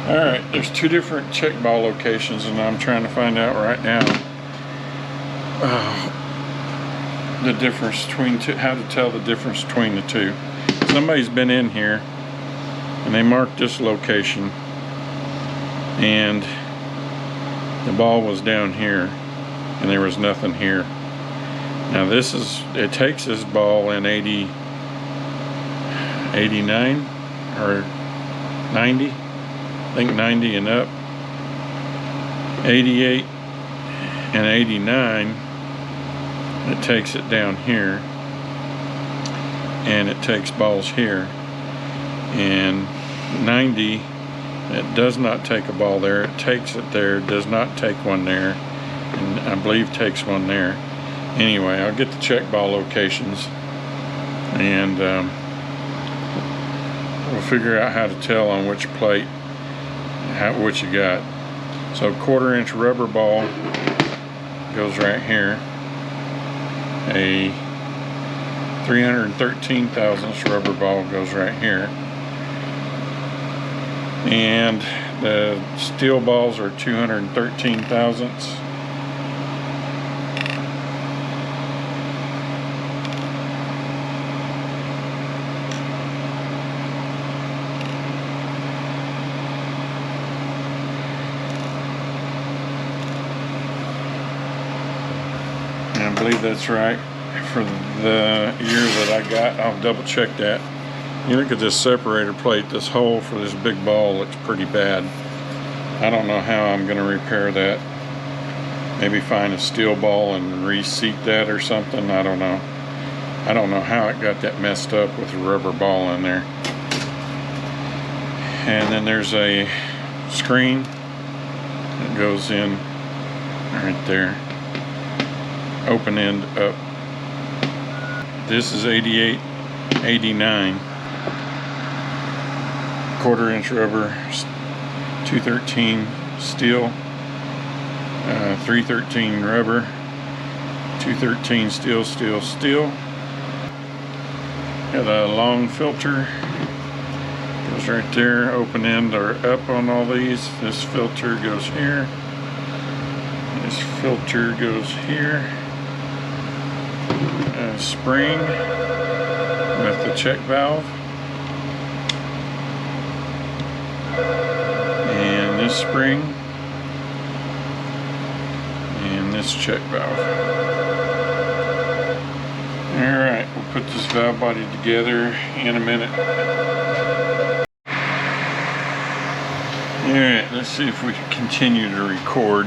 Alright, there's two different check ball locations, and I'm trying to find out right now the difference between how to tell the difference between the two. Somebody's been in here and they marked this location, and the ball was down here and there was nothing here. Now this is, it takes this ball in 89 or 90, I think 90 and up, 88 and 89, it takes it down here, and it takes balls here. And 90, it does not take a ball there, it takes it there, does not take one there, and I believe takes one there. Anyway, I'll get the check ball locations, and we'll figure out how to tell on which plate what you got. So 1/4 inch rubber ball goes right here. A 313 thousandths rubber ball goes right here. And the steel balls are 213 thousandths. I believe that's right for the year that I got. I'll double check that. You look at this separator plate, this hole for this big ball looks pretty bad. I don't know how I'm going to repair that. Maybe find a steel ball and reseat that or something. I don't know. I don't know how it got that messed up with a rubber ball in there. And then there's a screen that goes in right there. Open end up. This is 88, 89. 1/4 inch rubber, 213 steel, 313 rubber, 213 steel, steel, steel. Got a long filter, goes right there. Open end are up on all these. This filter goes here. This filter goes here. Spring with the check valve, and this spring, and this check valve. Alright, we'll put this valve body together in a minute. Alright, let's see if we can continue to record.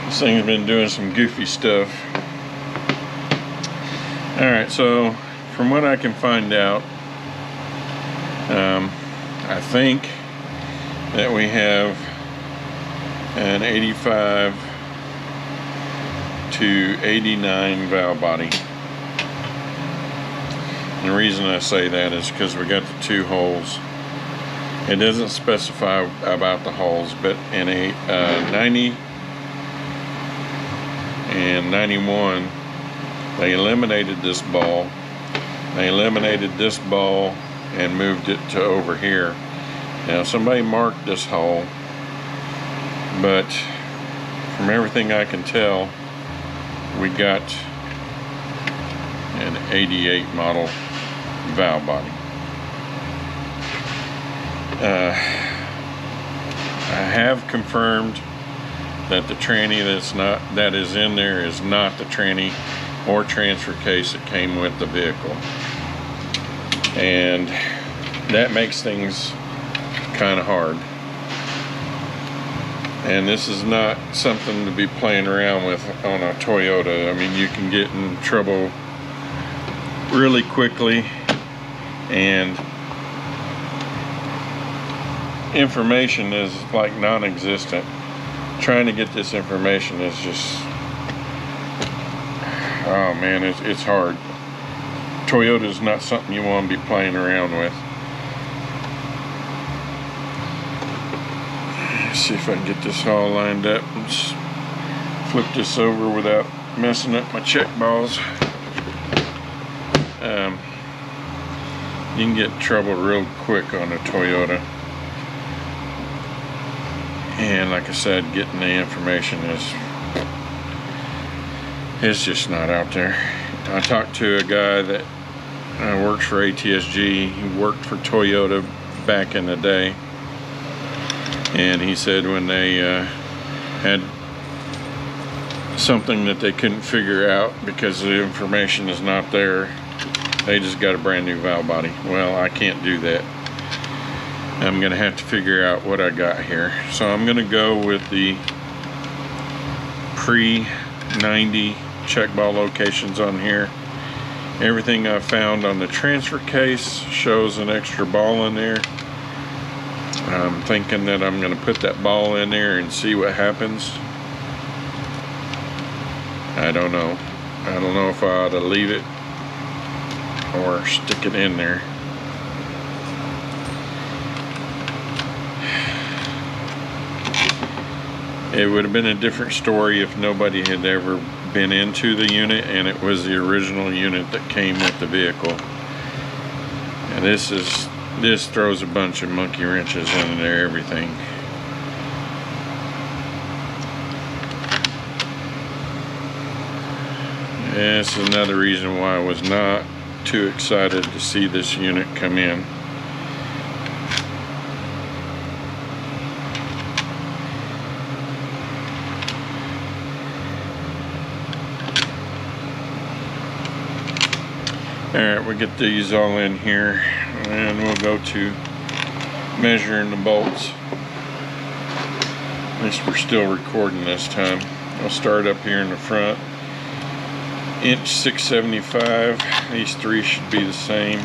This thing's been doing some goofy stuff. Alright, so from what I can find out, I think that we have an 85 to 89 valve body. And the reason I say that is because we got the two holes. It doesn't specify about the holes, but in a 90 and 91, they eliminated this ball. They eliminated this ball and moved it to over here. Now somebody marked this hole, but from everything I can tell, we got an 88 model valve body. I have confirmed that the tranny that is in there is not the tranny or transfer case that came with the vehicle, and that makes things kind of hard. And this is not something to be playing around with on a Toyota. I mean, you can get in trouble really quickly, and information is like non-existent. Trying to get this information is just, oh man, it's hard. Toyota is not something you want to be playing around with. Let's see if I can get this all lined up and just flip this over without messing up my check balls. You can get in trouble real quick on a Toyota. And like I said, getting the information is just not out there. I talked to a guy that works for ATSG. He worked for Toyota back in the day, and he said when they had something that they couldn't figure out because the information is not there, they just got a brand new valve body. Well, I can't do that. I'm gonna have to figure out what I got here. So I'm gonna go with the pre-90 check ball locations on here. Everything I found on the transfer case shows an extra ball in there. I'm thinking that I'm gonna put that ball in there and see what happens. I don't know. I don't know if I ought to leave it or stick it in there. It would have been a different story if nobody had ever been into the unit and it was the original unit that came with the vehicle. And this throws a bunch of monkey wrenches in there, everything. And it's another reason why I was not too excited to see this unit come in. Alright, we'll get these all in here and we'll go to measuring the bolts. At least we're still recording this time. I'll start up here in the front. Inch 675. These three should be the same.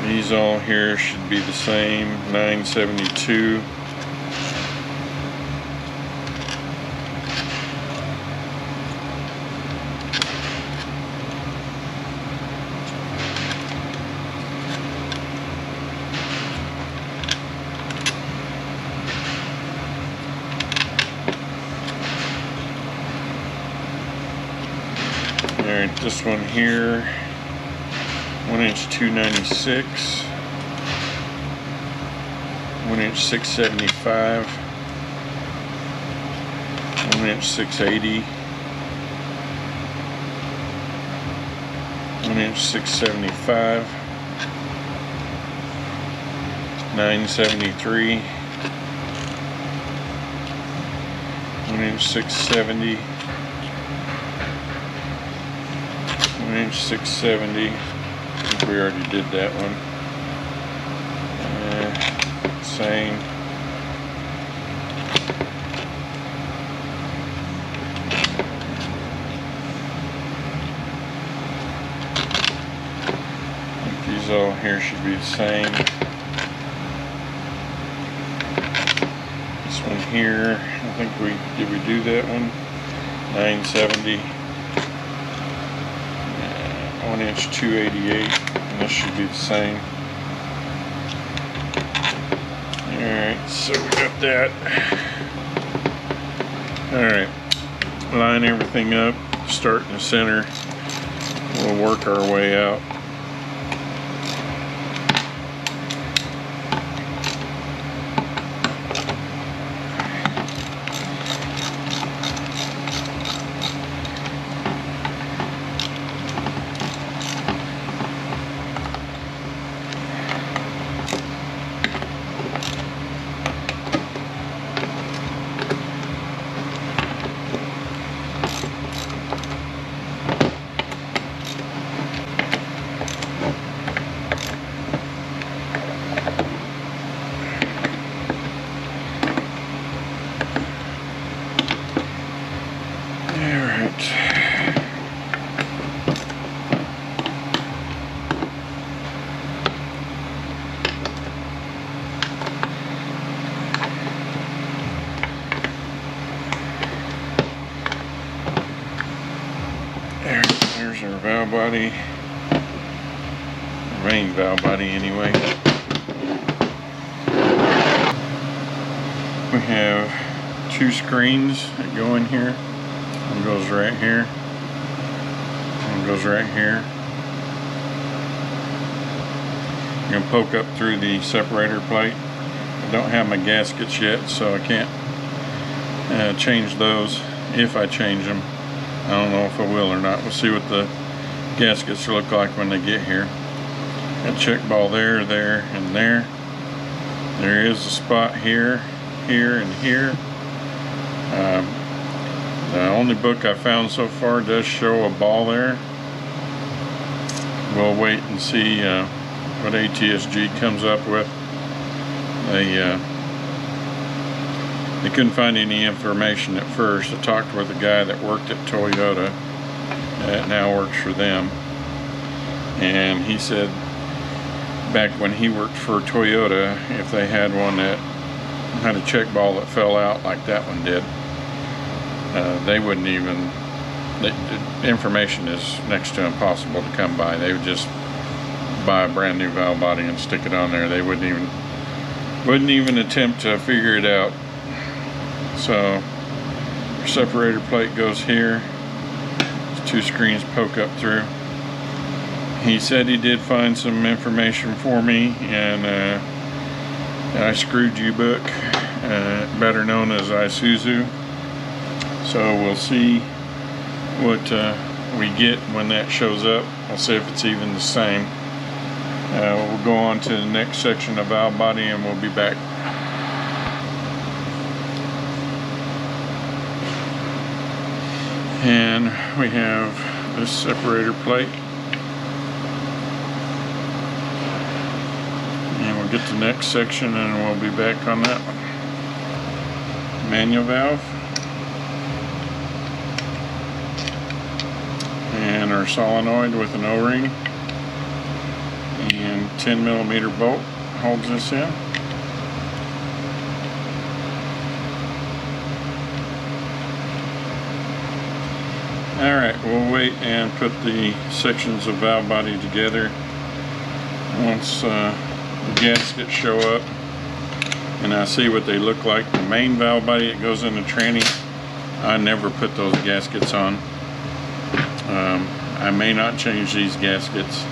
These all here should be the same. 972. Alright, this one here, 1 inch 296, 1 inch 675, 1 inch 680, 1 inch 675, 973, 1 inch 670, 1 inch 670. I think we already did that one. Same. These all here should be the same. This one here, I think did we do that one? 970. 1 inch 288, and this should be the same. Alright, so we got that. Alright, line everything up, start in the center. We'll work our way out. There's our valve body, main valve body anyway. We have two screens that go in here. One goes right here, one goes right here. I'm going to poke up through the separator plate. I don't have my gaskets yet, so I can't change those. If I change them, I don't know if I will or not. We'll see what the gaskets look like when they get here. Got a check ball there, there, and there. There is a spot here, here, and here. The only book I found so far does show a ball there. We'll wait and see what ATSG comes up with. They couldn't find any information at first. I talked with a guy that worked at Toyota that now works for them, and he said back when he worked for Toyota, if they had one that had a check ball that fell out like that one did, they wouldn't even, the information is next to impossible to come by. They would just buy a brand new valve body and stick it on there. They wouldn't even attempt to figure it out. So our separator plate goes here. Two screens poke up through. He said he did find some information for me in I Screwed You book, better known as Isuzu. So we'll see what we get when that shows up. I'll see if it's even the same. We'll go on to the next section of valve body and we'll be back. And we have this separator plate. And we'll get to the next section and we'll be back on that one. Manual valve. And our solenoid with an O-ring. And 10mm bolt holds this in. Alright, we'll wait and put the sections of valve body together once the gaskets show up and I see what they look like. The main valve body that goes in the tranny, I never put those gaskets on. I may not change these gaskets.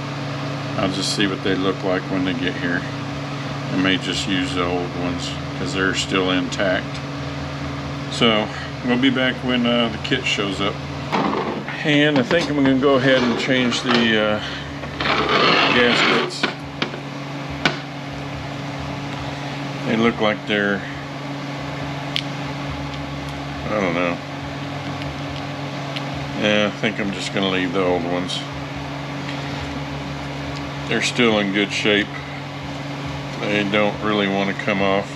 I'll just see what they look like when they get here. I may just use the old ones because they're still intact. So we'll be back when the kit shows up. And I think I'm going to go ahead and change the gaskets. They look like they're, I don't know. Yeah, I think I'm just going to leave the old ones. They're still in good shape. They don't really want to come off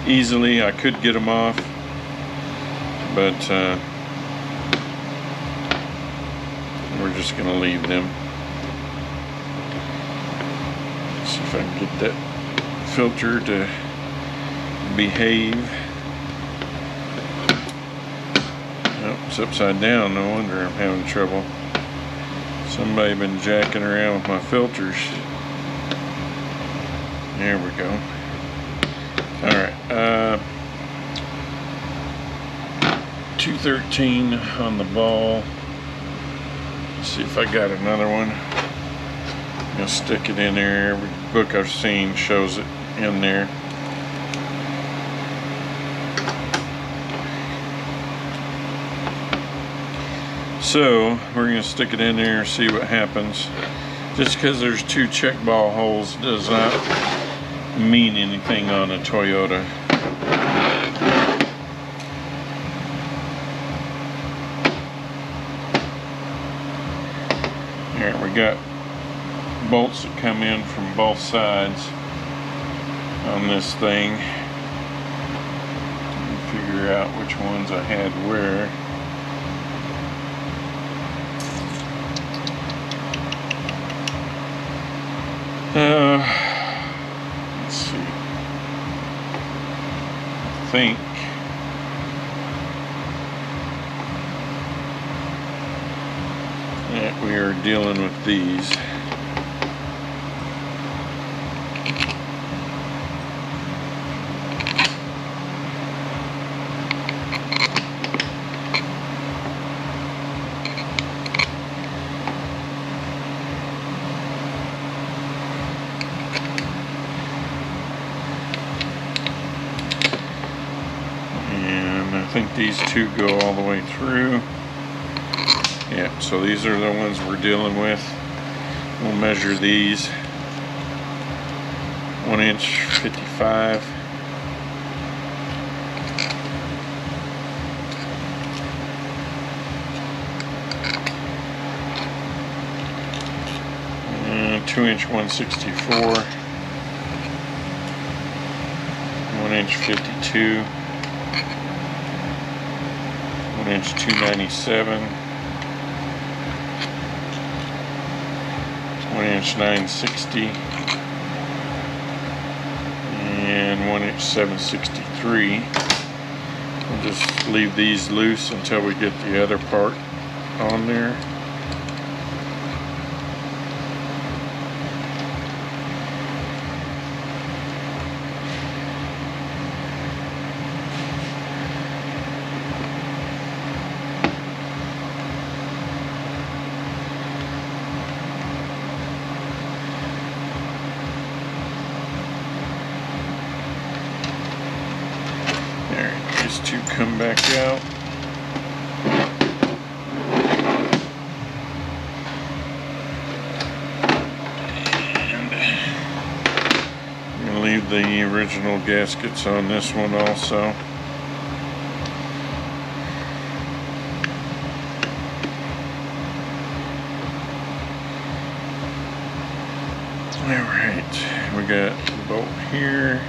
easily. I could get them off, but we're just going to leave them. See if I can get that filter to behave. Oh, it's upside down. No wonder I'm having trouble. Somebody been jacking around with my filters. There we go. Alright, 213 on the ball. Let's see if I got another one. I'm gonna stick it in there. Every book I've seen shows it in there. So we're going to stick it in there and see what happens. Just because there's two check ball holes does not mean anything on a Toyota. Here we got bolts that come in from both sides on this thing. Let me figure out which ones I had where. Let's see. I think that we are dealing with these. think these two go all the way through. Yeah, so these are the ones we're dealing with. We'll measure these. 1 inch 55. And 2 inch 164. 1 inch 52. 1 inch 297. 1 inch 960. And 1 inch 763. We'll just leave these loose until we get the other part on there. To come back out. And I'm going to leave the original gaskets on this one also. Alright, we got the bolt here,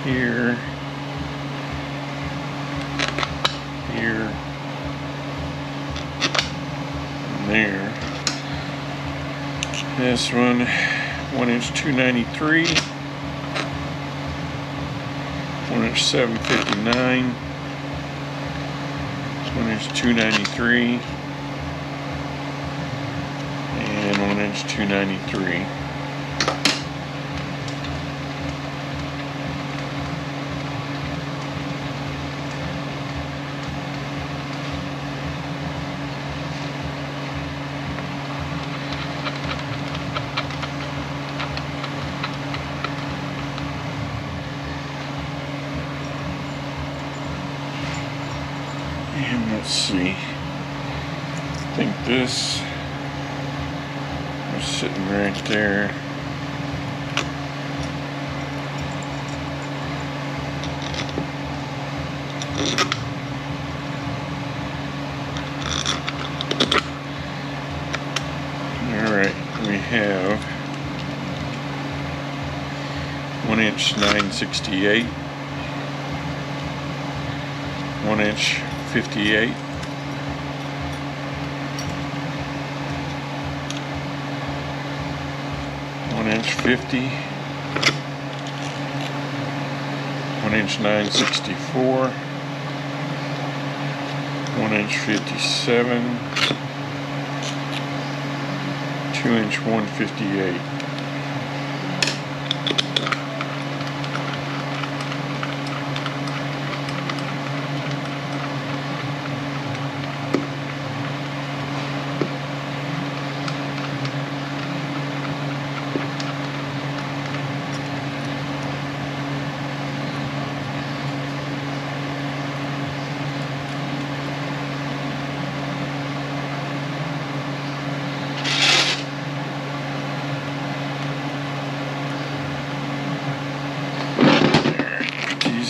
here, here, and there. This one, 1 inch 293, 1 inch 759, 1 inch 293, and 1 inch 293. And let's see, I think this was sitting right there. Alright, we have 1 inch 968, 1 inch 58, 1 inch 50, 1 inch 964, 1 inch 57, 2 inch 158.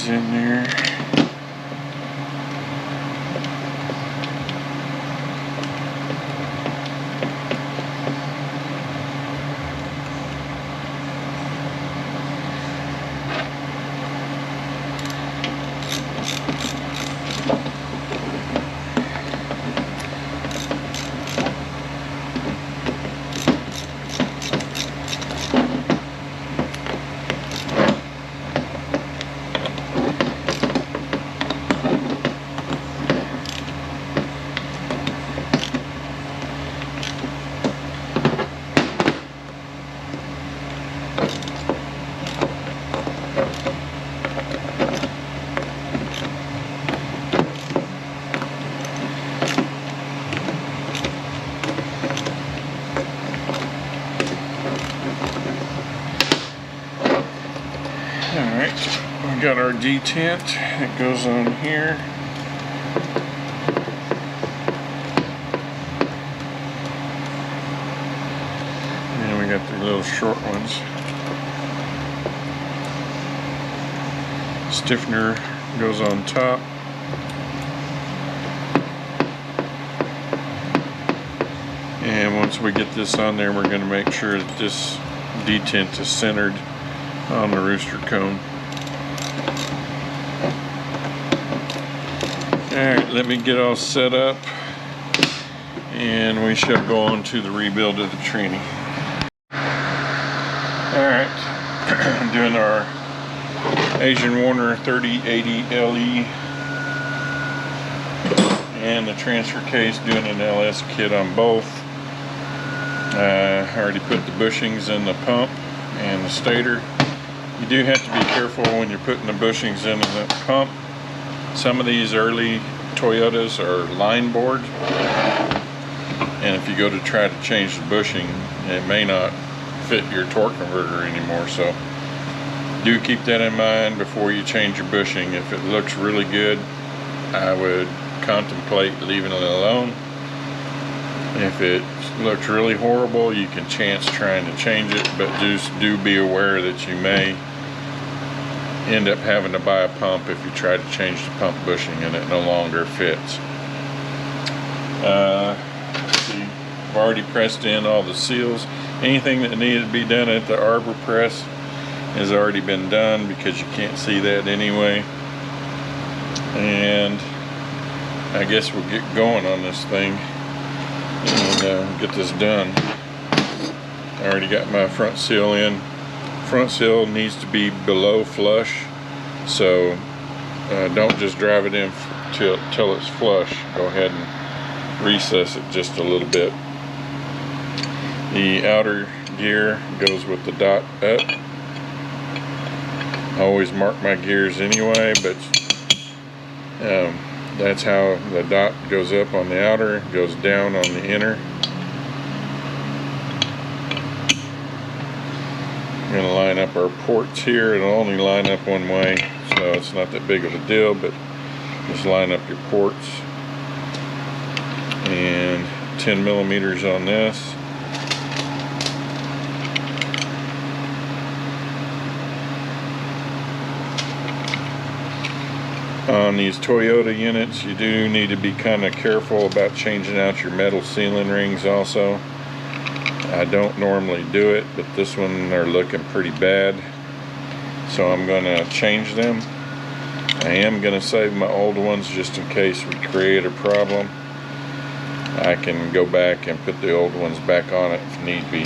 In there. We got our detent that goes on here. And we got the little short ones. Stiffener goes on top. And once we get this on there, we're going to make sure that this detent is centered on the rooster cone. Alright, let me get all set up and we shall go on to the rebuild of the tranny. Alright, doing our AW30-80LE and the transfer case, doing an LS kit on both. I already put the bushings in the pump and the stator. You do have to be careful when you're putting the bushings in the pump. Some of these early Toyotas are line bored, and if you go to try to change the bushing, it may not fit your torque converter anymore. So do keep that in mind before you change your bushing. If it looks really good, I would contemplate leaving it alone. If it looks really horrible, you can chance trying to change it, but just do be aware that you may end up having to buy a pump if you try to change the pump bushing and it no longer fits. Let's see, I've already pressed in all the seals. Anything that needed to be done at the arbor press has already been done because you can't see that anyway. And I guess we'll get going on this thing and get this done. I already got my front seal in. Front seal needs to be below flush, so don't just drive it in till it's flush. Go ahead and recess it just a little bit. The outer gear goes with the dot up. I always mark my gears anyway, but that's how the dot goes up on the outer, goes down on the inner. I'm going to line up our ports here. It'll only line up one way, so it's not that big of a deal, but just line up your ports. And 10 millimeters on this. On these Toyota units, you do need to be kind of careful about changing out your metal sealing rings also. I don't normally do it, but this one they're looking pretty bad, so I'm going to change them. I am going to save my old ones just in case we create a problem. I can go back and put the old ones back on it if need be.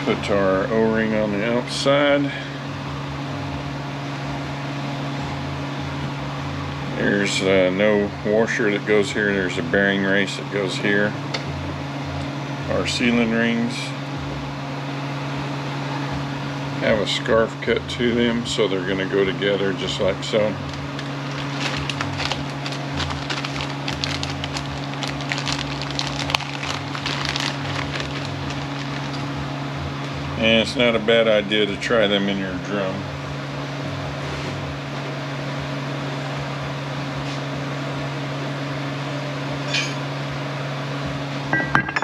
Put our O-ring on the outside. There's no washer that goes here. There's a bearing race that goes here. Our sealing rings have a scarf cut to them, so they're going to go together just like so. And it's not a bad idea to try them in your drum.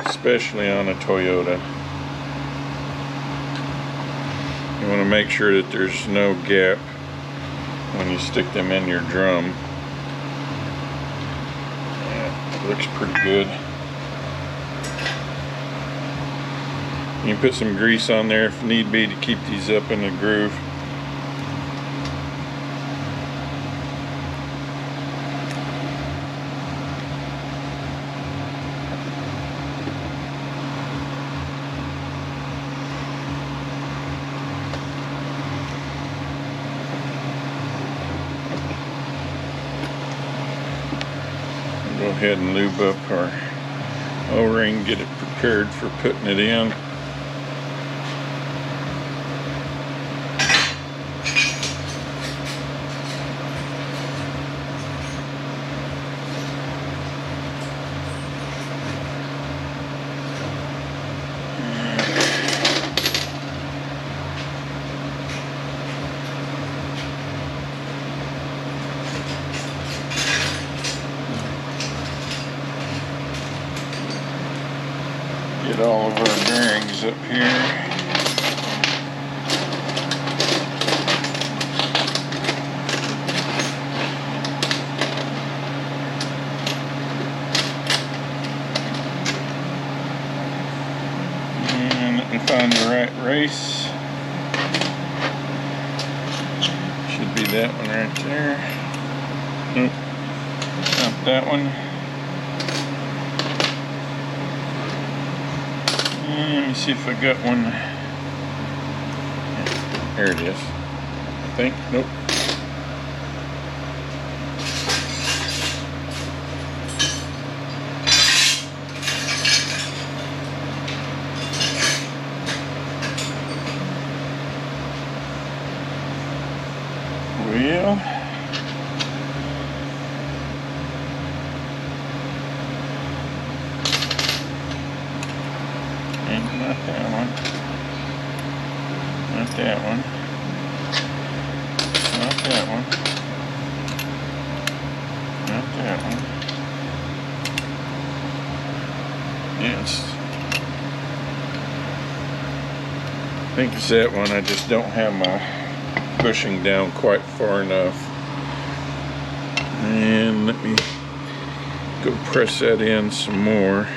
Especially on a Toyota. You want to make sure that there's no gap when you stick them in your drum. Yeah, it looks pretty good. You can put some grease on there if need be to keep these up in the groove. Go ahead and lube up our O-ring, get it prepared for putting it in. Get all of our bearings up here. And let me find the right race. Should be that one right there. Nope, not that one. Let me see if I got one. There it is. I think. Nope. Well, not that one. Not that one. Not that one. Not that one. Yes. I think it's that one. I just don't have my bushing down quite far enough. And let me go press that in some more.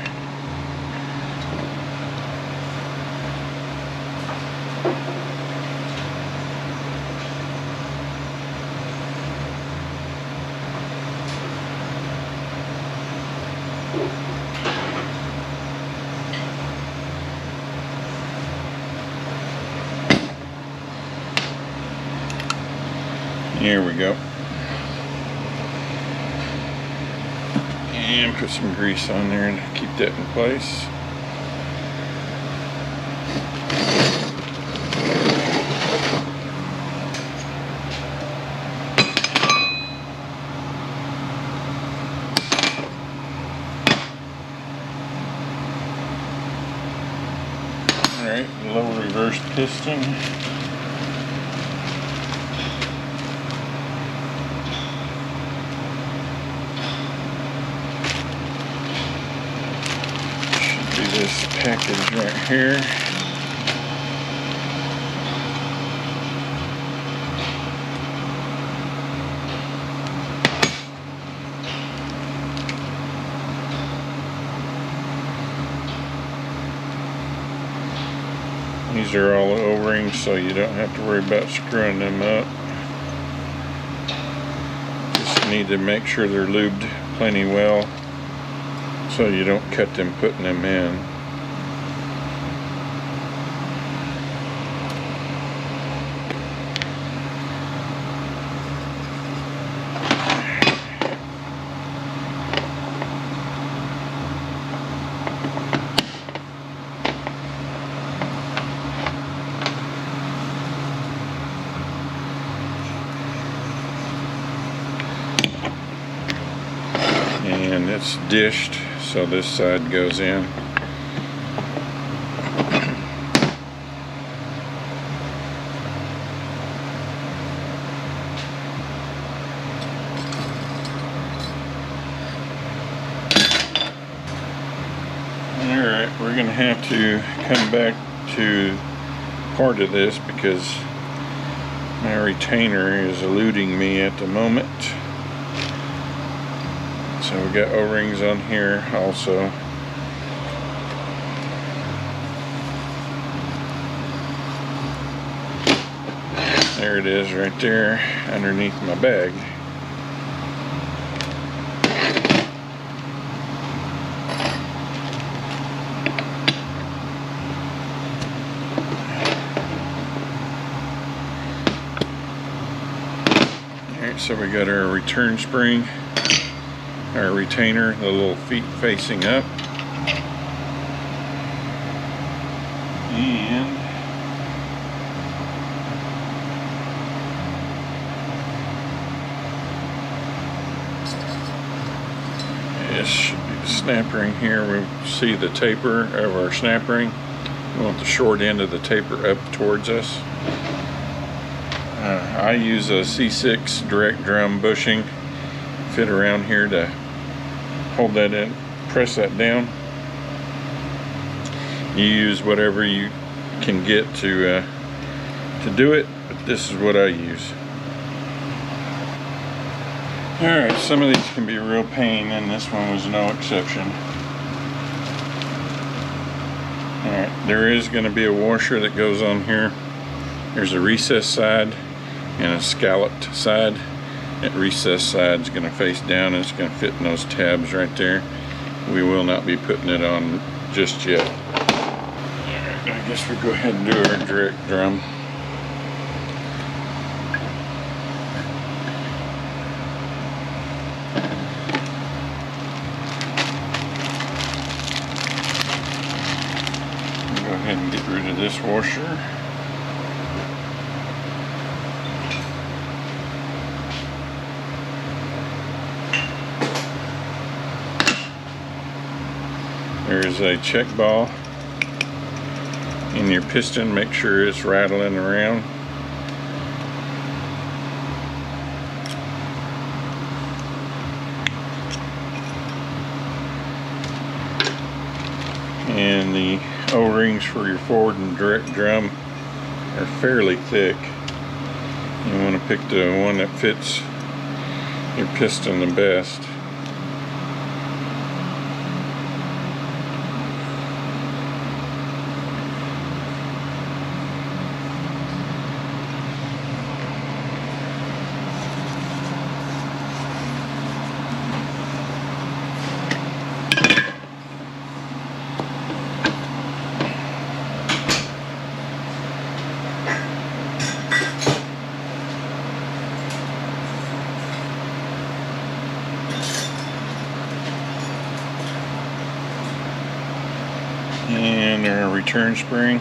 Here we go. And put some grease on there to keep that in place. Alright, lower reverse piston. This package right here. These are all O-rings, so you don't have to worry about screwing them up. Just need to make sure they're lubed plenty well, so you don't cut them putting them in. And it's dished, so this side goes in. Alright, we're going to have to come back to part of this because My retainer is eluding me at the moment. So we got O-rings on here also. There it is right there underneath my bag. Alright, so we got our return spring, our retainer, the little feet facing up. And this should be the snap ring here. We'll see the taper of our snap ring. We want the short end of the taper up towards us. I use a C6 direct drum bushing. Fit around here to hold that in, press that down. You use whatever you can get to do it, but this is what I use. Alright, some of these can be a real pain, and this one was no exception. Alright, there is going to be a washer that goes on here. There's a recessed side and a scalloped side. That recessed side is going to face down, and it's going to fit in those tabs right there. We will not be putting it on just yet. Alright, I guess we go ahead and do our direct drum. Go ahead and get rid of this washer. There's a check ball in your piston. Make sure it's rattling around. And the O-rings for your forward and direct drum are fairly thick. You want to pick the one that fits your piston the best. And our return spring,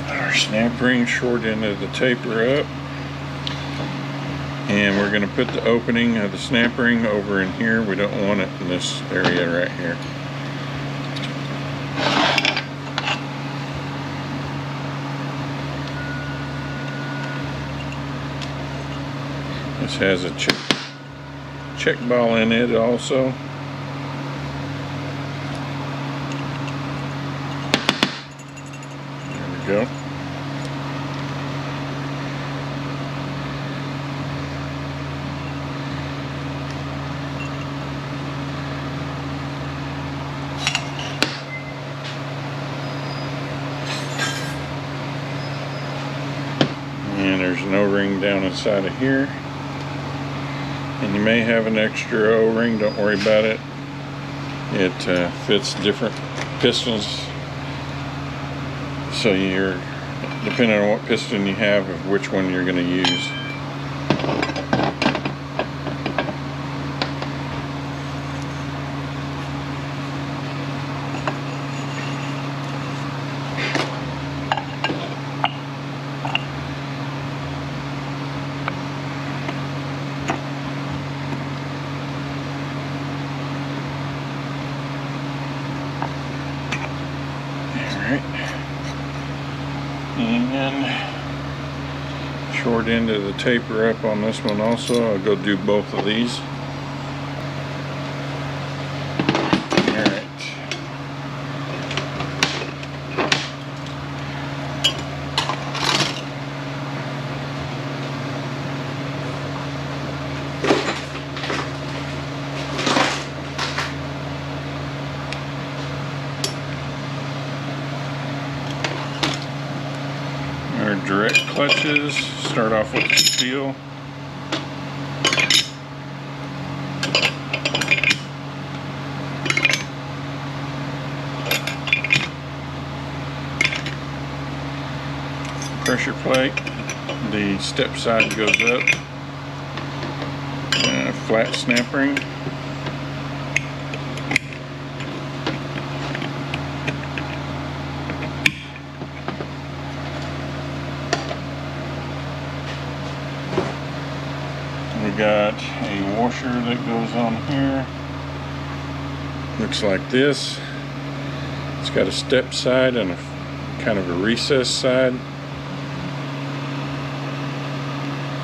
and our snap ring, short end of the taper up, and we're going to put the opening of the snap ring over in here. We don't want it in this area right here. This has a check ball in it also. There we go. And there's an O-ring down inside of here. And you may have an extra O-ring, don't worry about it. It fits different pistons. So you're, depending on what piston you have, of which one you're going to use. And short end of the taper up on this one also. I'll go do both of these. direct clutches. Start off with the steel. Pressure plate. The step side goes up. Flat snap ring. We got a washer that goes on here. Looks like this. It's got a step side and a kind of a recess side.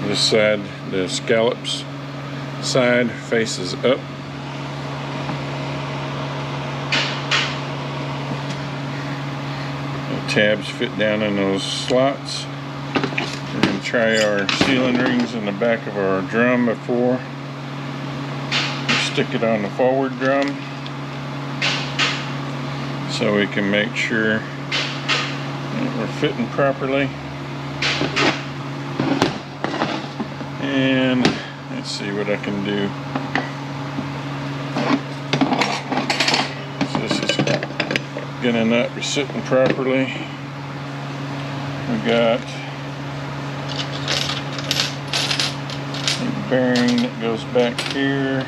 This side, the scallops side, faces up. The tabs fit down in those slots. We're going to try our sealing rings in the back of our drum before we stick it on the forward drum, so we can make sure that we're fitting properly. And let's see what I can do. So this is gonna not be sitting properly. We got a bearing that goes back here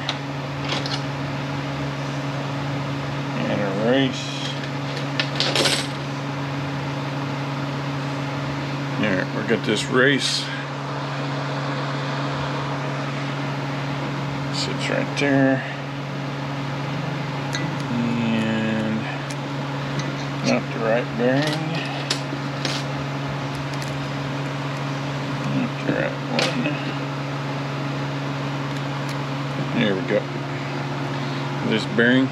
and a race. Alright, we got this race. Sits right there, and not the right bearing, not the right one. There we go. This bearing.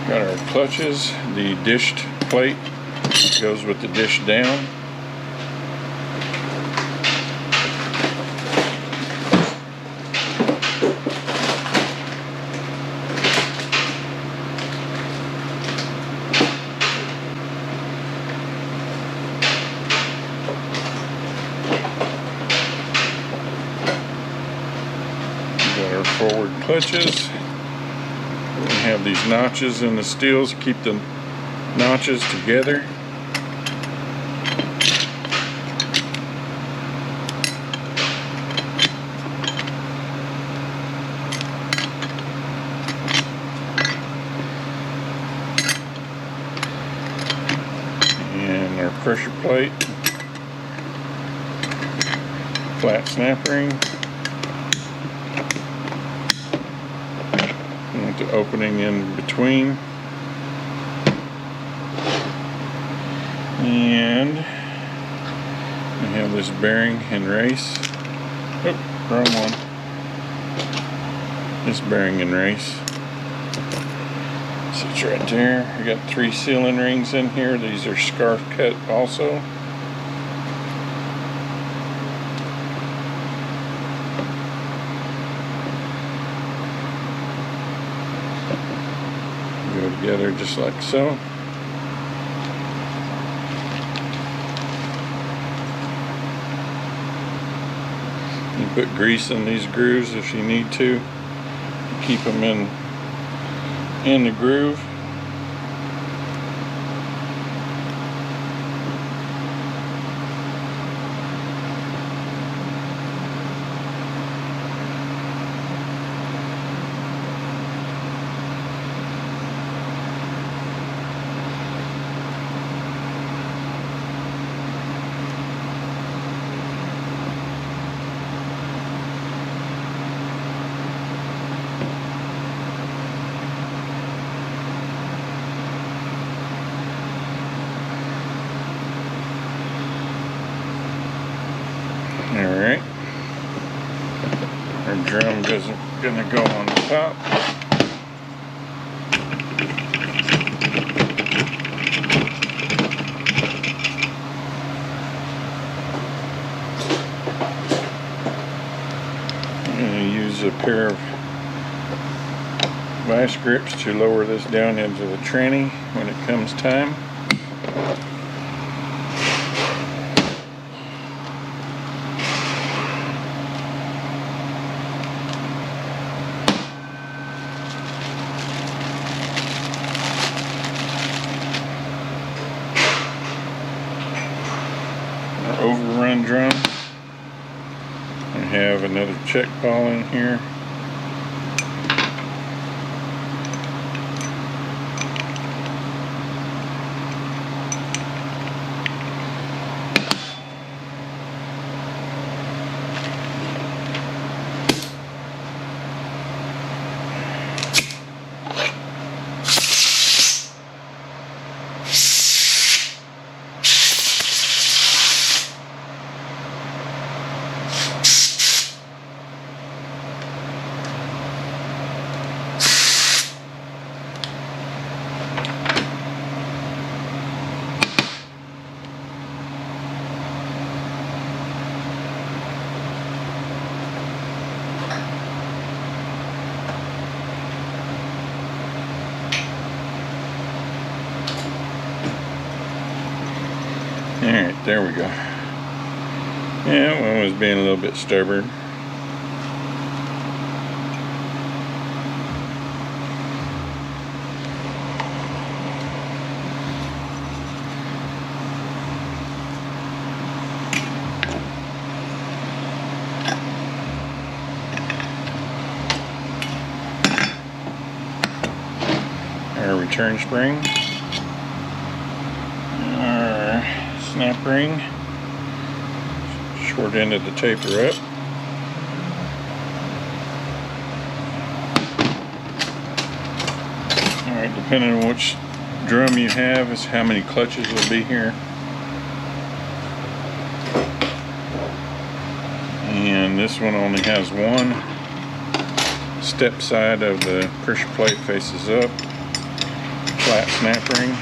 Got our clutches. The dished plate goes with the dish down. Forward clutches. We have these notches in the steels to keep the notches together. And our pressure plate, flat snap ring. The opening in between, and we have this bearing and race. Oh, wrong one. This bearing and race sits right there. We got 3 sealing rings in here. These are scarf cut also. Go together just like so. You put grease in these grooves if you need to keep them in the groove. Alright, our drum isn't going to go on the top. I'm going to use a pair of vice grips to lower this down into the tranny when it comes time. Our overrun drum. I have another check ball in here. Alright, there we go. Yeah, one was being a little bit stubborn. Our return spring. Snap ring, short end of the taper up. Alright, depending on which drum you have is how many clutches will be here. And this one only has one. Step side of the pressure plate faces up. Flat snap ring.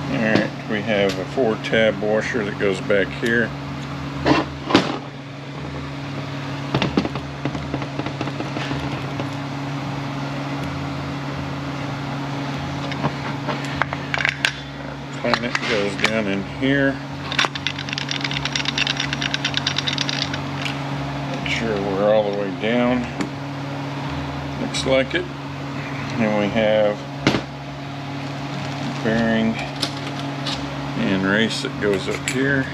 Alright, we have a 4-tab washer that goes back here. Planet goes down in here. Make sure we're all the way down. Looks like it. And we have bearing and race that goes up here.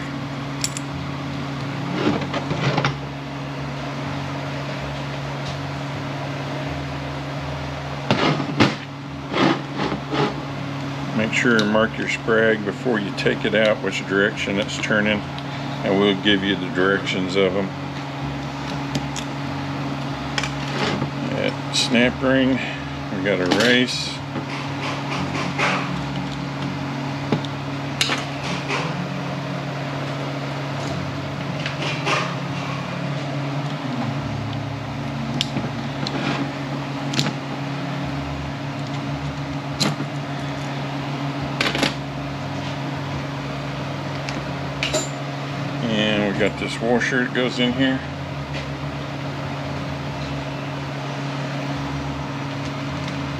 Make sure and mark your sprag before you take it out which direction it's turning, and we'll give you the directions of them. That snap ring, we got a race. And we got this washer that goes in here.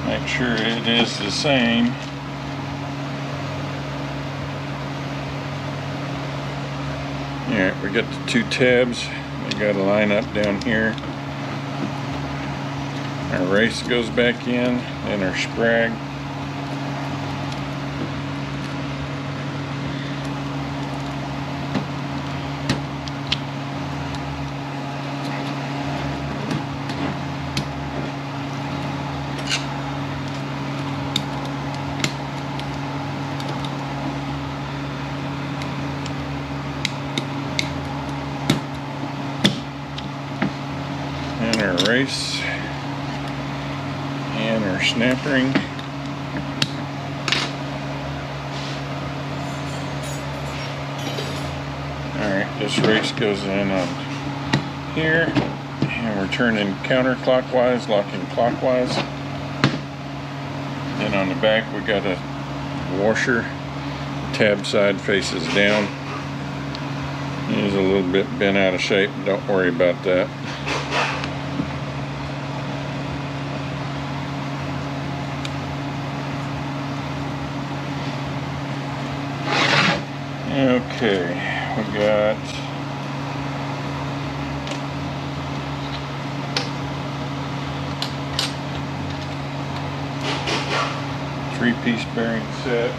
Make sure it is the same. Alright, we got the 2 tabs. We got to line up down here. Our race goes back in, and our sprag. And our race and our snap ring. Alright, this race goes in on here, and we're turning counterclockwise, locking clockwise. Then on the back we got a washer. The tab side faces down. It's a little bit bent out of shape, don't worry about that. Okay, we got three-piece bearing set.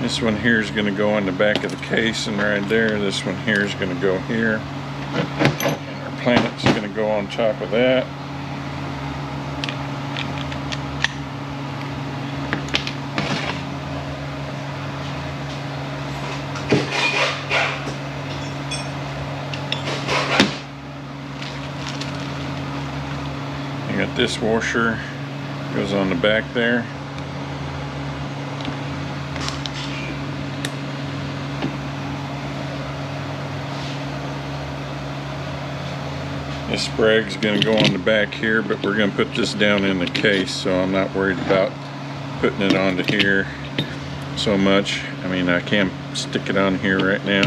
This one here is going to go on the back of the case, and right there, this one here is going to go here. And our planet's going to go on top of that. Got this washer goes on the back there. This sprag's going to go on the back here, but we're going to put this down in the case, so I'm not worried about putting it onto here so much. I mean, I can stick it on here right now.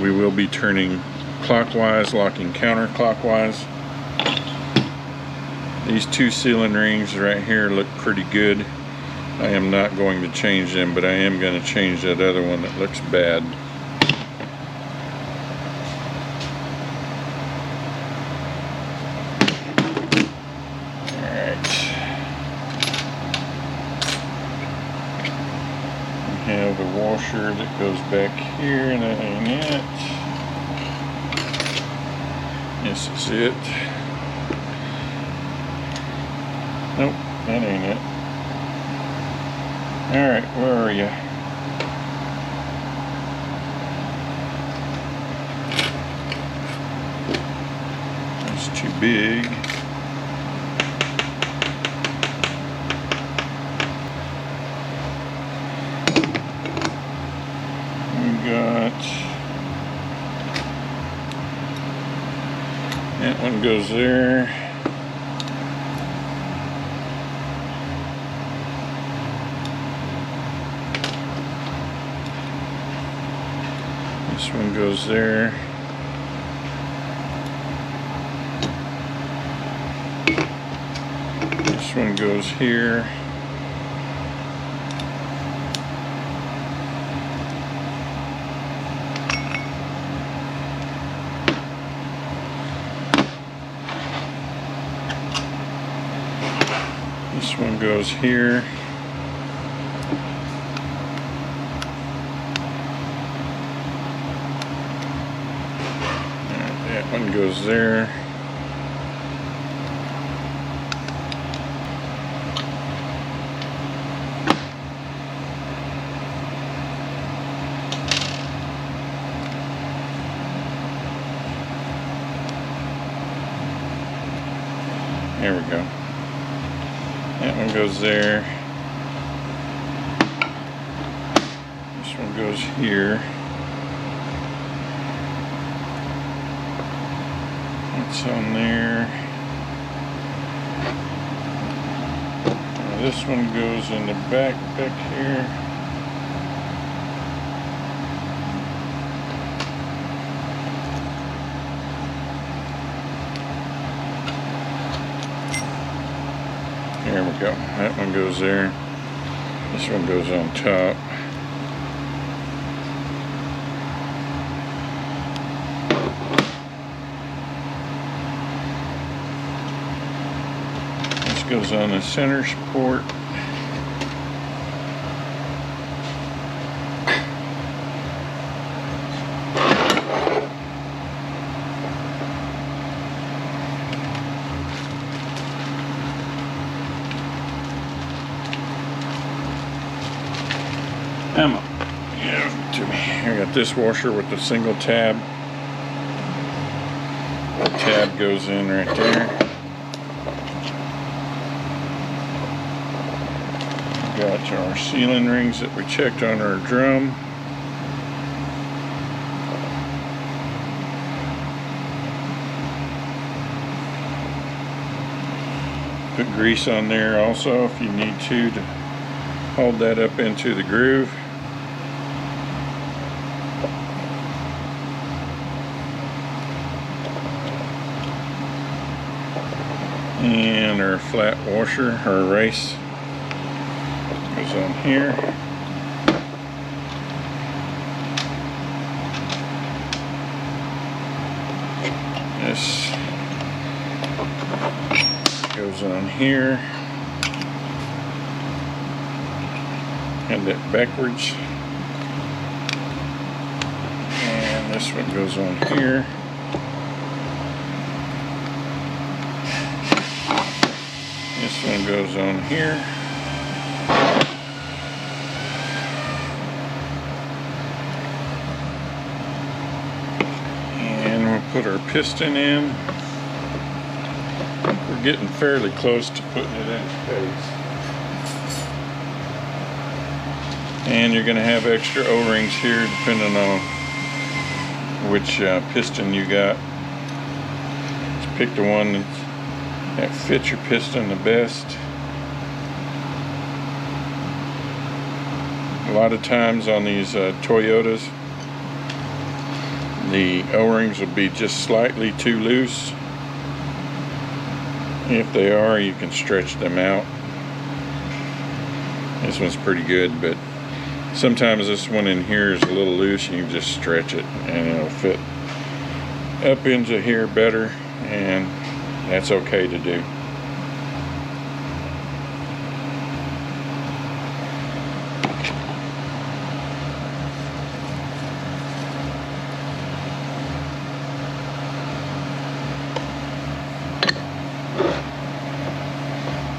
We will be turning clockwise, locking counterclockwise. These two sealing rings right here look pretty good. I am not going to change them, but I am going to change that other one that looks bad. Alright. We have the washer that goes back here, and that ain't it. This is it. Nope, that ain't it. Alright, where are you? That's too big. We got... that one goes there. This one goes there. This one goes here. This one goes here. One goes there. There we go. That one goes there. This one goes here. It's on there. Now this one goes in the back here. There we go. That one goes there. This one goes on top. Goes on the center support. Ammo. Yeah, to me. I got this washer with the single tab. The tab goes in right there. Got our sealing rings that we checked on our drum. Put grease on there also if you need to hold that up into the groove. And our flat washer, our race, goes on here. This goes on here. Had that backwards. And this one goes on here. This one goes on here. And we'll put our piston in. We're getting fairly close to putting it in place. And you're going to have extra O-rings here depending on which piston you got. Just pick the one that fits your piston the best. A lot of times on these Toyotas, the O-rings will be just slightly too loose. If they are, you can stretch them out. This one's pretty good, but sometimes this one in here is a little loose and you can just stretch it and it'll fit up into here better, and that's okay to do.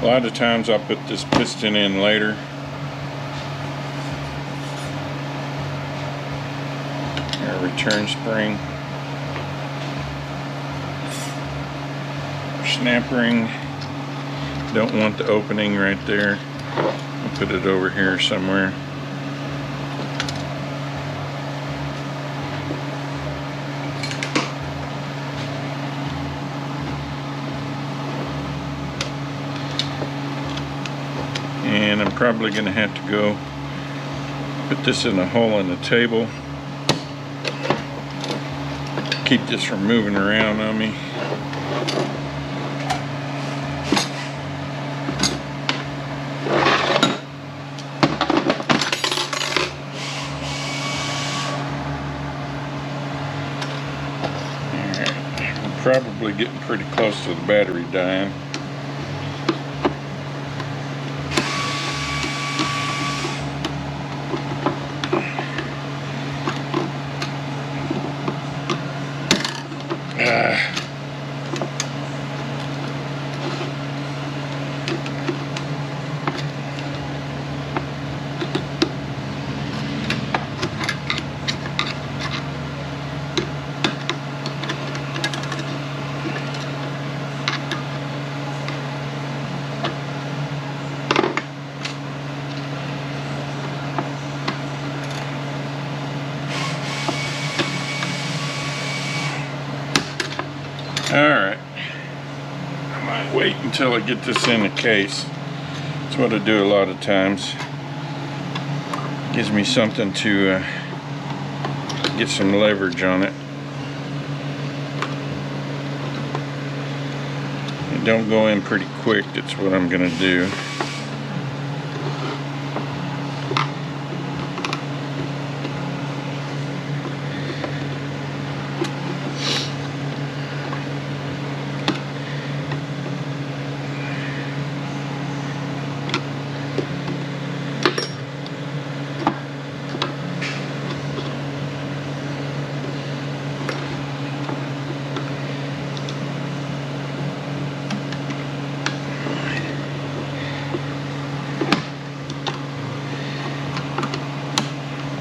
A lot of times I'll put this piston in later. Our return spring. Snap ring. Don't want the opening right there. I'll put it over here somewhere. And I'm probably going to have to go put this in a hole in the table. Keep this from moving around on me. Alright, I'm probably getting pretty close to the battery dying. Alright, I might wait until I get this in the case. That's what I do a lot of times. Gives me something to get some leverage on it. And don't go in pretty quick, that's what I'm going to do.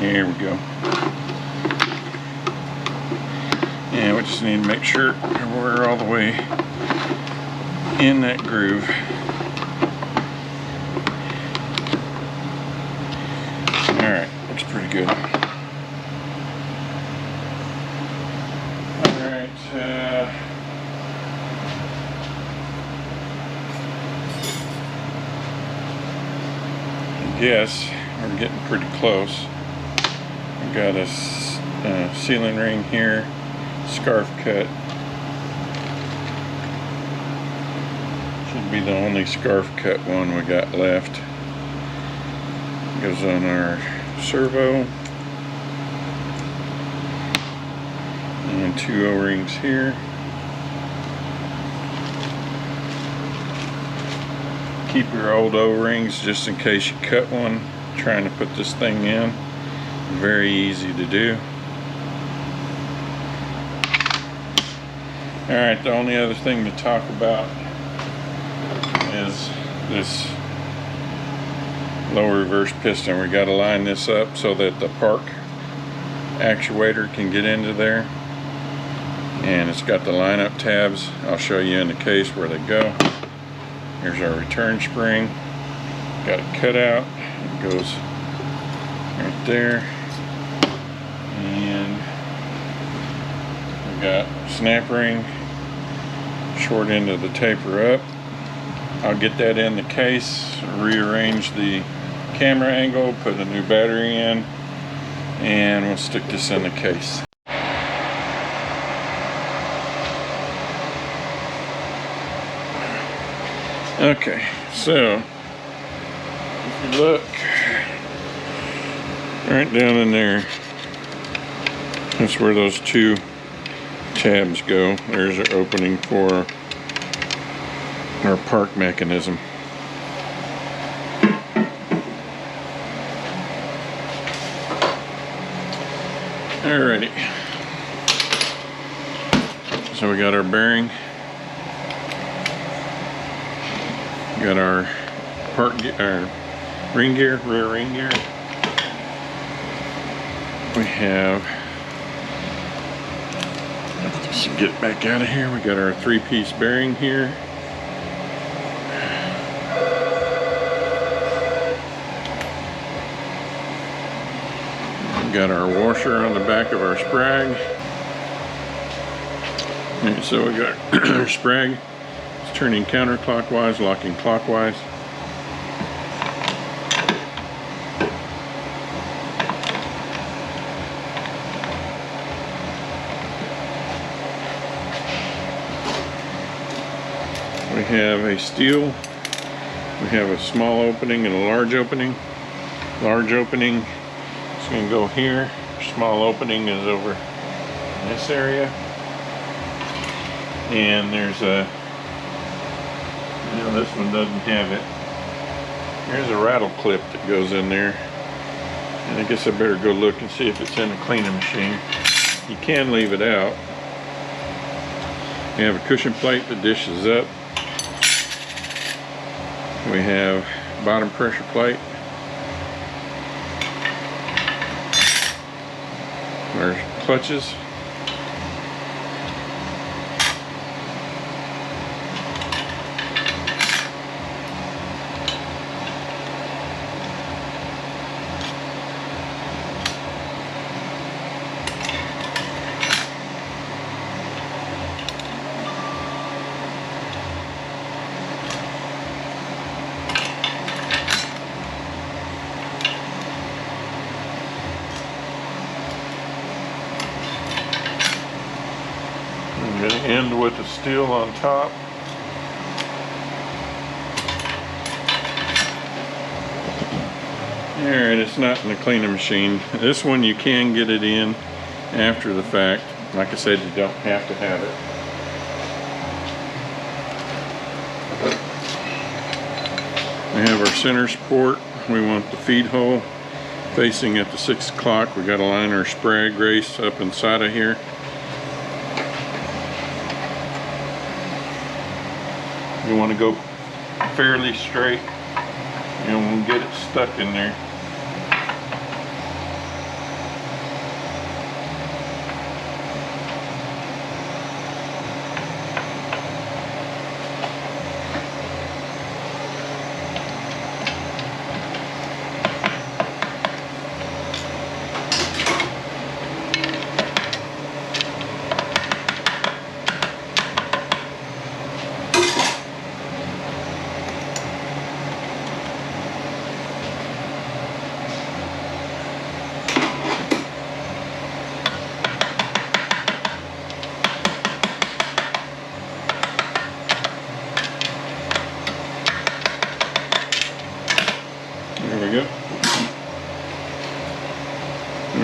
Here we go. And we just need to make sure we're all the way in that groove. Alright, looks pretty good. Alright, guess we're getting pretty close. We've got a sealing ring here, scarf cut. Should be the only scarf cut one we got left. Goes on our servo. And 2 O-rings here. Keep your old O-rings just in case you cut one trying to put this thing in. Very easy to do. Alright, the only other thing to talk about is this low reverse piston. We got to line this up so that the park actuator can get into there. And it's got the lineup tabs. I'll show you in the case where they go. Here's our return spring. Got it cut out. It goes right there. And we got snap ring, short end of the taper up. I'll get that in the case, rearrange the camera angle, put a new battery in, and we'll stick this in the case. Okay, so if you look right down in there, that's where those 2 tabs go. There's our opening for our park mechanism. Alrighty, so we got our bearing. Got our ring gear, rear ring gear. We have, let's get back out of here. We got our 3-piece bearing here. We got our washer on the back of our sprag. And so we got our sprag. Turning counterclockwise, locking clockwise. We have a steel. We have a small opening and a large opening. Large opening is going to go here. Small opening is over in this area. And there's a this one doesn't have it. Here's a rattle clip that goes in there. And I guess I better go look and see if it's in the cleaning machine. You can leave it out. We have a cushion plate that dishes up. We have bottom pressure plate. Our clutches. I'm going to end with the steel on top. Alright, it's not in the cleaning machine. This one you can get it in after the fact. Like I said, you don't have to have it. We have our center support. We want the feed hole facing at the 6 o'clock. We got to line our sprag race up inside of here. You want to go fairly straight. You don't want to get it stuck in there.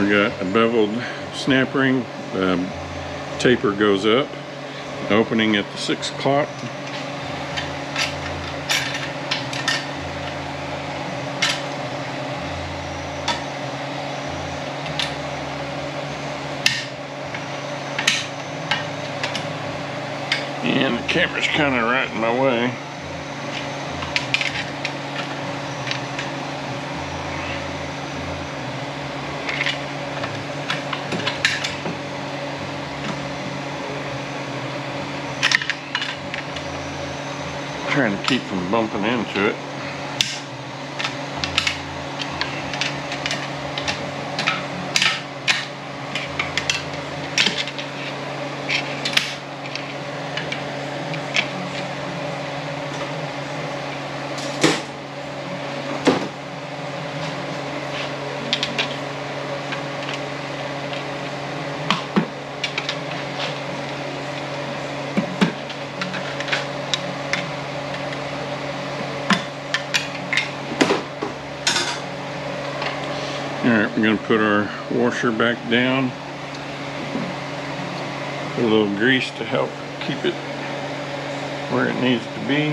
We got a beveled snap ring. The taper goes up, opening at the 6 o'clock. And the camera's kind of right in my way. Trying to keep from bumping into it. Alright, we're going to put our washer back down. Put a little grease to help keep it where it needs to be.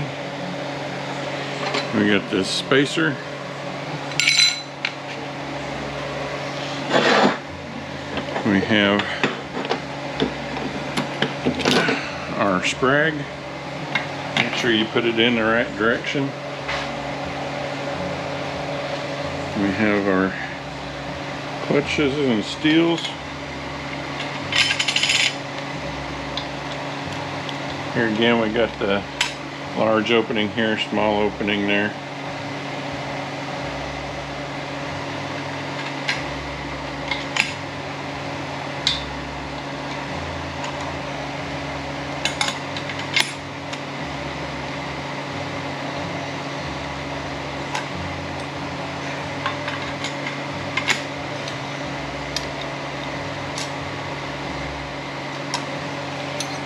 We got this spacer. We have our sprag. Make sure you put it in the right direction. We have our clutches and steels. Here again we got the large opening here, small opening there.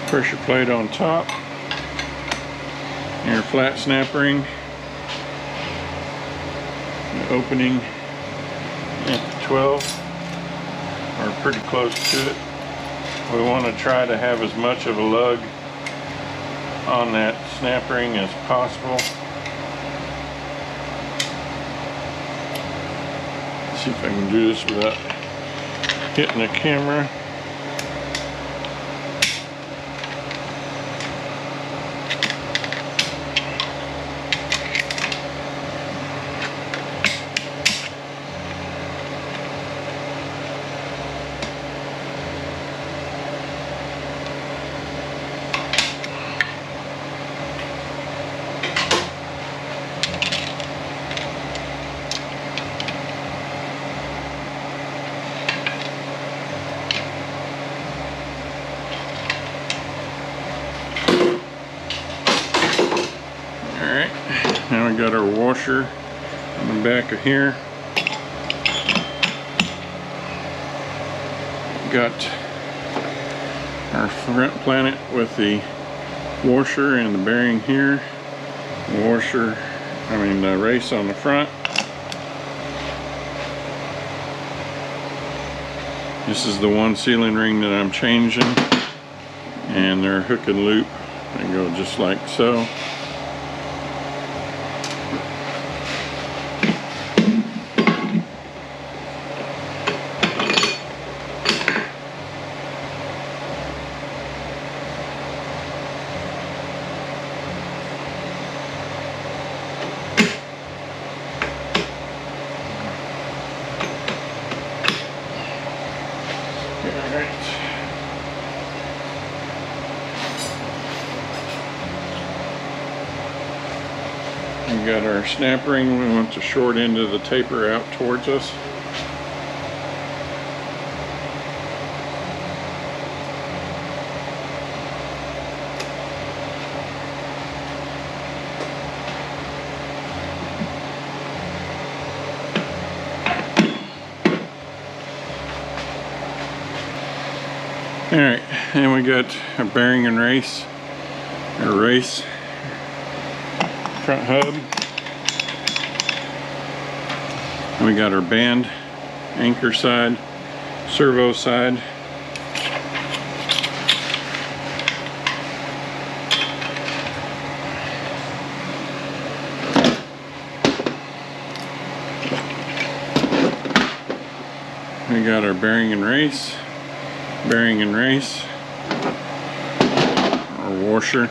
Pressure plate on top, your flat snap ring, the opening at the 12, or pretty close to it. We want to try to have as much of a lug on that snap ring as possible. Let's see if I can do this without hitting the camera. Now we got our washer on the back of here. Got our front planet with the washer and the bearing here. The race on the front. This is the one sealing ring that I'm changing, and they're hook and loop. They go just like so. We got our snap ring. We want the short end of the taper out towards us. Alright, and we got a bearing and race, front hub. And we got our band anchor side. servo side. We got our bearing and race, our washer.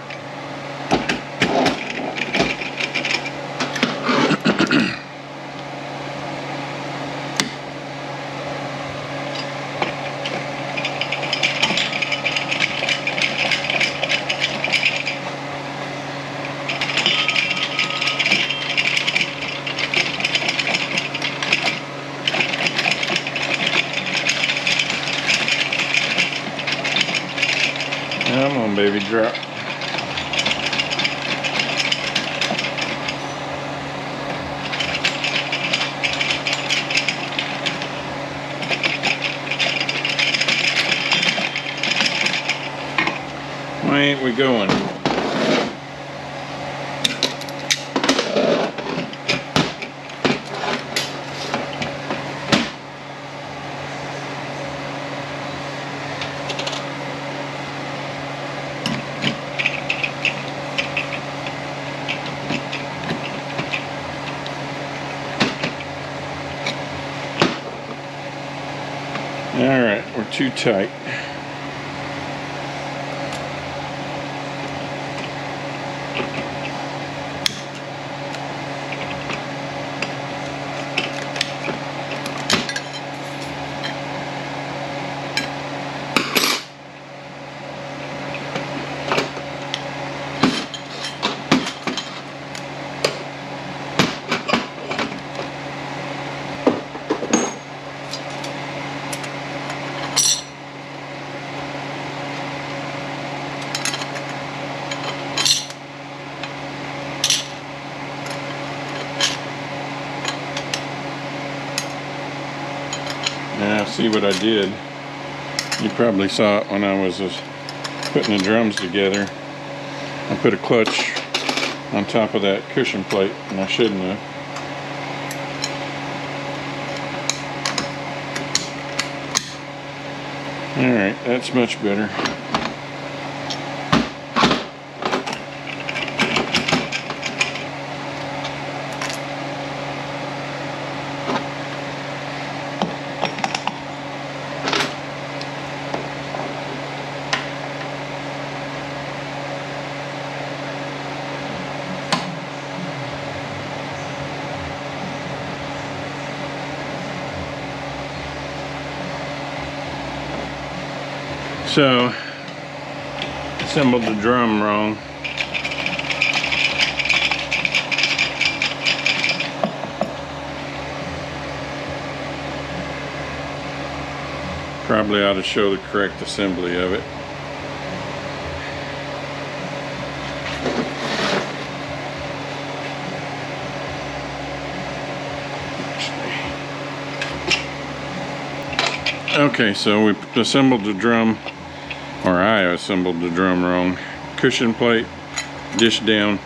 Come on, baby, drop. Why ain't we going? Alright, we're too tight. Now, see what I did. You probably saw it when I was putting the drums together. I put a clutch on top of that cushion plate, and I shouldn't have. Alright, that's much better. So, assembled the drum wrong. Probably ought to show the correct assembly of it. Okay, so we assembled the drum, or I assembled the drum wrong. Cushion plate, dish down.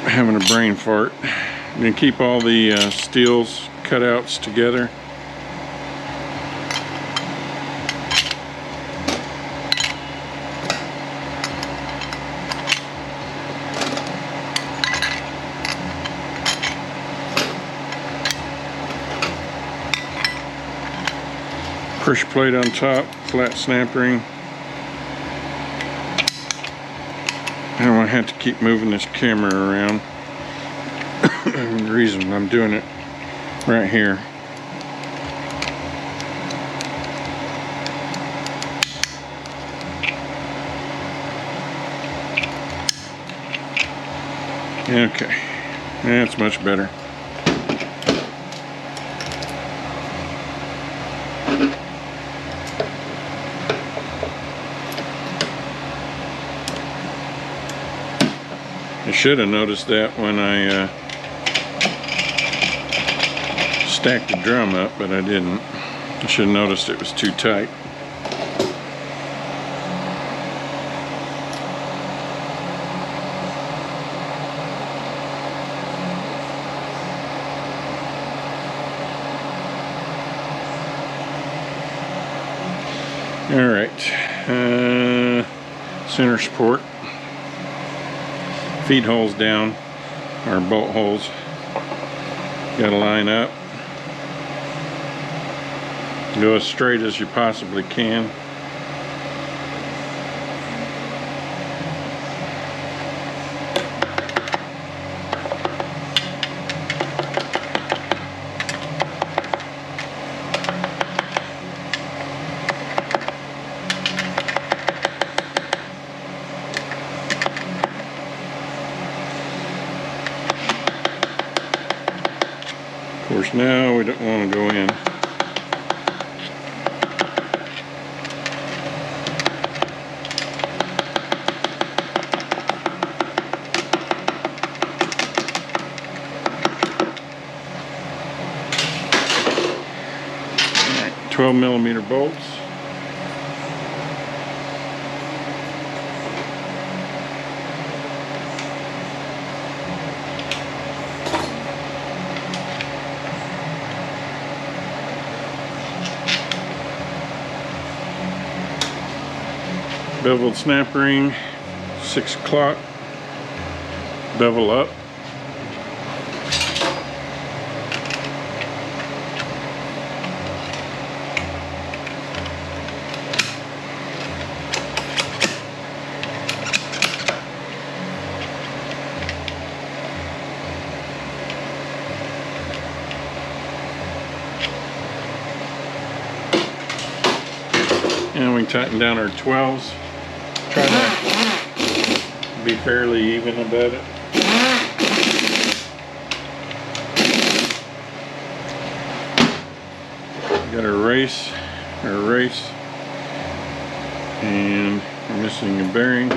Having a brain fart. I'm gonna keep all the steels cutouts together. Pressure plate on top, flat snap ring. I don't want to have to keep moving this camera around. The reason I'm doing it right here. Okay, that's much better. I should have noticed that when I stacked the drum up, but I didn't. I should have noticed it was too tight. Alright, center support, feed holes down, or bolt holes, gotta line up, go as straight as you possibly can. Of course, now we don't want to go in. All right, 12mm bolts. Beveled snap ring, 6 o'clock, bevel up. And we tighten down our 12s. Try to be fairly even about it. Got a race, and we're missing a bearing.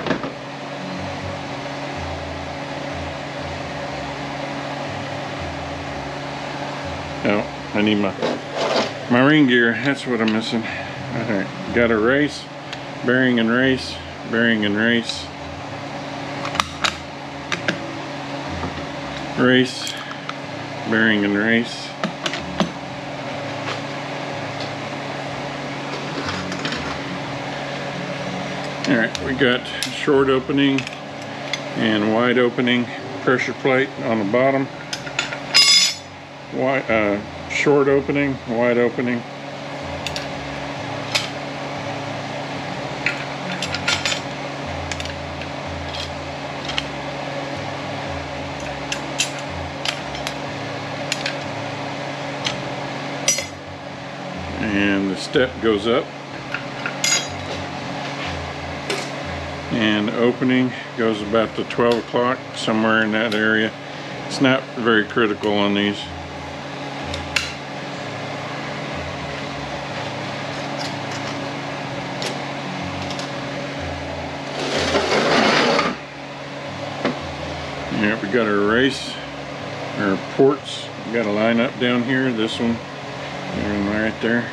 Oh, I need my ring gear. That's what I'm missing. Alright, got a race, bearing and race, bearing and race, race, bearing and race. Alright, we got short opening and wide opening pressure plate on the bottom. Short opening, wide opening. And the step goes up, and opening goes about to 12 o'clock, somewhere in that area. It's not very critical on these. Yeah, we got our race, our ports. We got a line up down here. This one, and right there.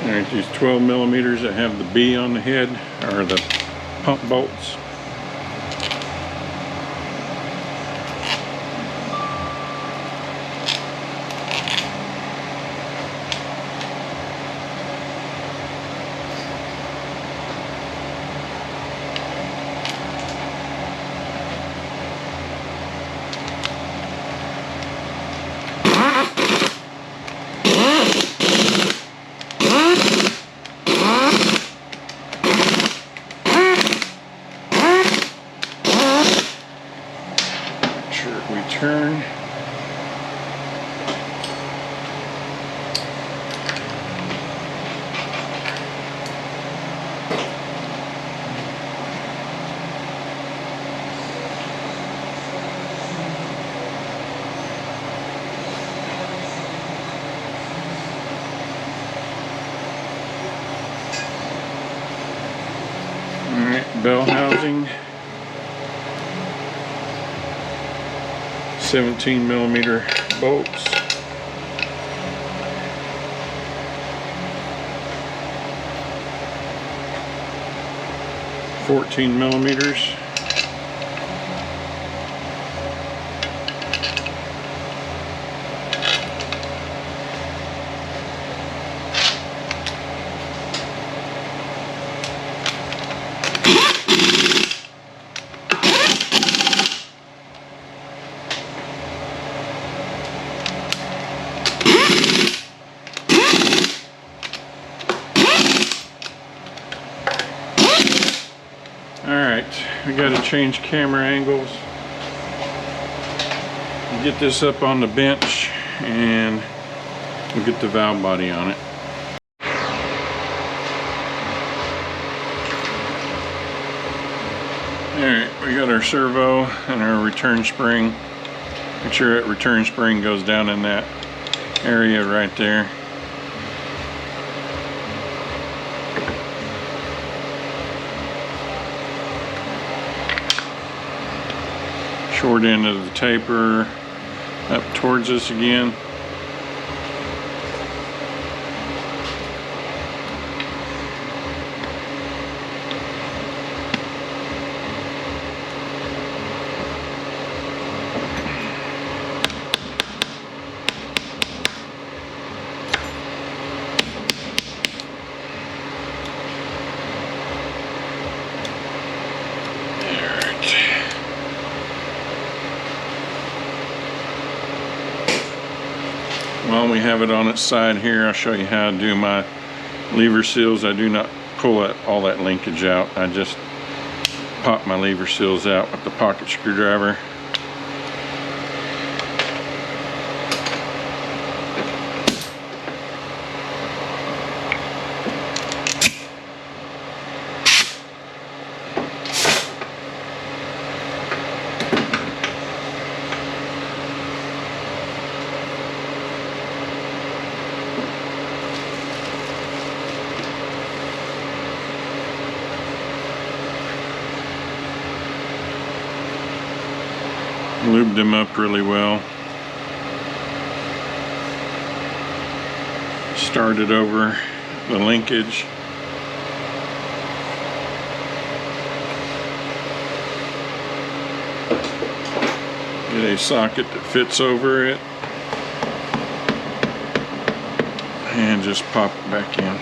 Alright, these 12mm that have the B on the head are the pump bolts. Turn. All right, bell housing. 17mm bolts. $14mm. Alright, we got to change camera angles. Get this up on the bench and we'll get the valve body on it. Alright, we got our servo and our return spring. Make sure that return spring goes down in that area right there. Short end of the taper up towards us again. While we have it on its side here, I'll show you how to do my lever seals. I do not pull all that linkage out. I just pop my lever seals out with the pocket screwdriver. Lubed them up really well. Started over the linkage. Get a socket that fits over it and just pop it back in.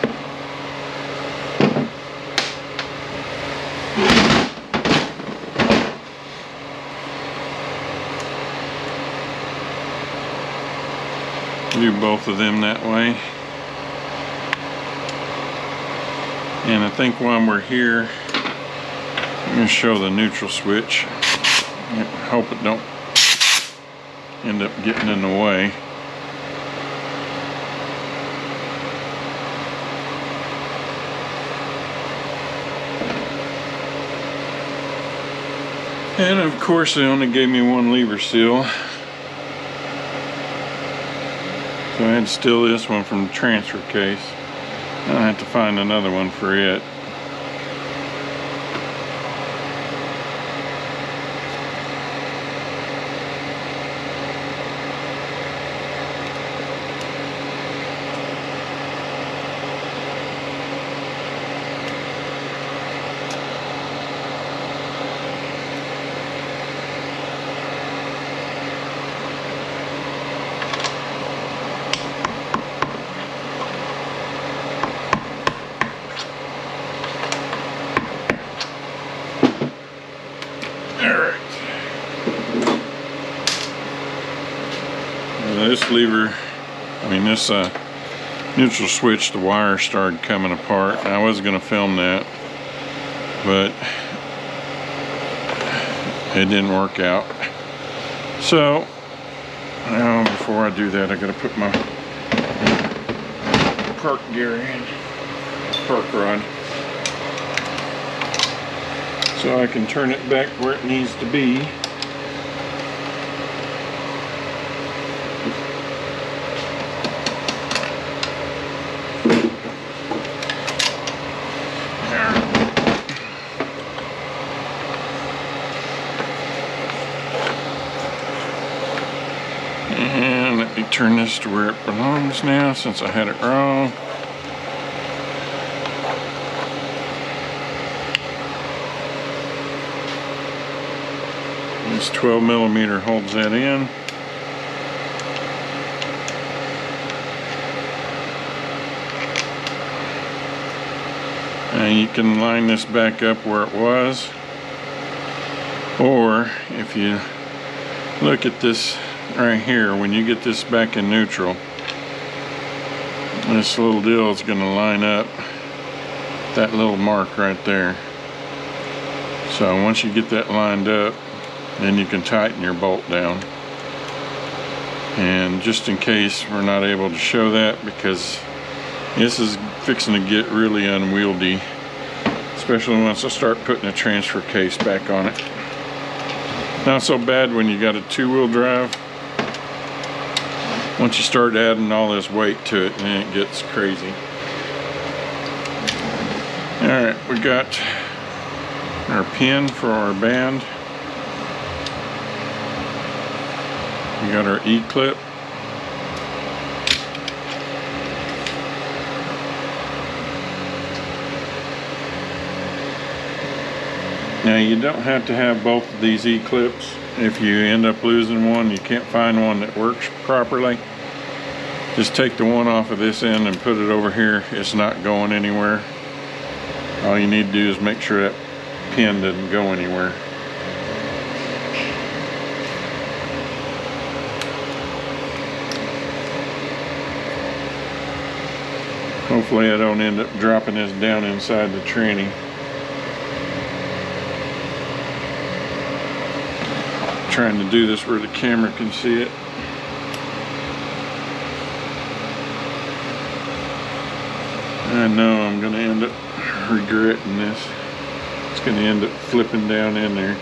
Do both of them that way. And I think while we're here, I'm going to show the neutral switch. I hope it don't end up getting in the way. And of course they only gave me one lever seal. So I had to steal this one from the transfer case. I'll have to find another one for it. This lever, this neutral switch, the wire started coming apart. I was going to film that, but it didn't work out. So now before I do that, I got to put my park gear in, park rod, so I can turn it back where it needs to be. And let me turn this to where it belongs now, since I had it wrong. This 12mm holds that in. And you can line this back up where it was, or if you look at this right here, when you get this back in neutral, this little deal is going to line up that little mark right there. So once you get that lined up, then you can tighten your bolt down. And just in case we're not able to show that, because this is fixing to get really unwieldy, especially once I start putting a transfer case back on it. Not so bad when you got a two-wheel drive. Once you start adding all this weight to it, then it gets crazy. Alright, we got our pin for our band. We got our E-clip. Now you don't have to have both of these E-clips. If you end up losing one, you can't find one that works properly, just take the one off of this end and put it over here. It's not going anywhere. All you need to do is make sure that pin doesn't go anywhere. Hopefully I don't end up dropping this down inside the tranny. Trying to do this where the camera can see it. I know I'm going to end up regretting this. It's going to end up flipping down in there.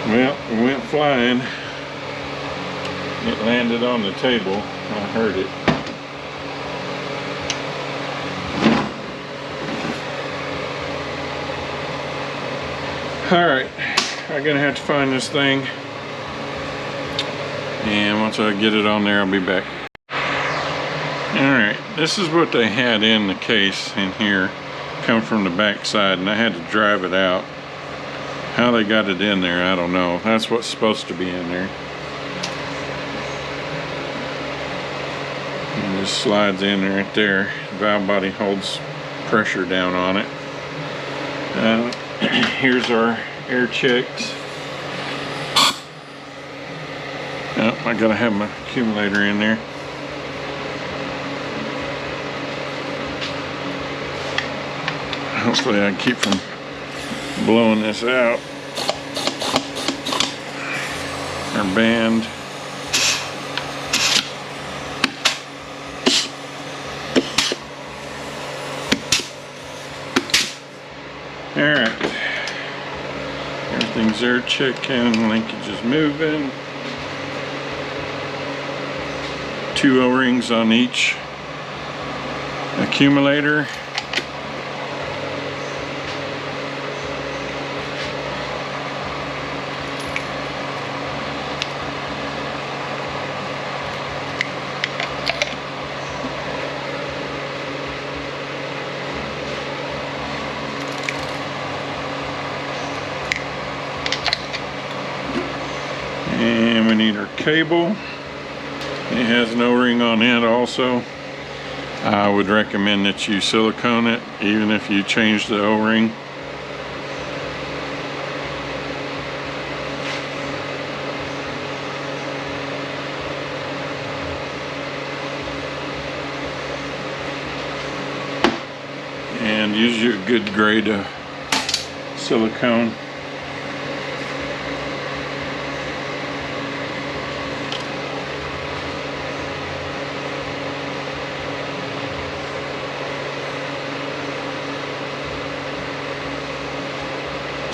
Well, it went flying. It landed on the table. I heard it. Alright, I'm gonna have to find this thing, and once I get it on there, I'll be back. Alright, this is what they had in the case in here, come from the back side, and I had to drive it out. How they got it in there, I don't know. That's what's supposed to be in there. And it just slides in right there. The valve body holds pressure down on it. Here's our air checks. Oh, I gotta have my accumulator in there. Hopefully I can keep from blowing this out. Our band. Alright. Everything's there checking, linkage is moving. 2 O-rings on each accumulator. And we need our cable. It has an O-ring on it also. I would recommend that you silicone it, even if you change the O-ring. And use your good grade of silicone.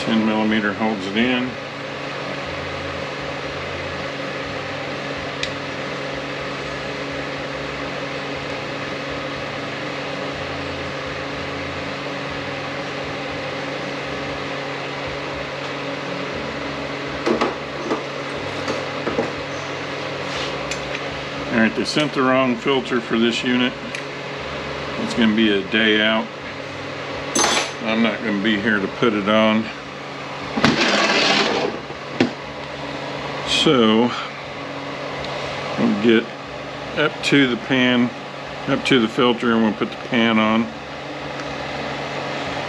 Millimeter holds it in. Alright, they sent the wrong filter for this unit. It's going to be a day out. I'm not going to be here to put it on. So, we'll get up to the pan, up to the filter, and we'll put the pan on.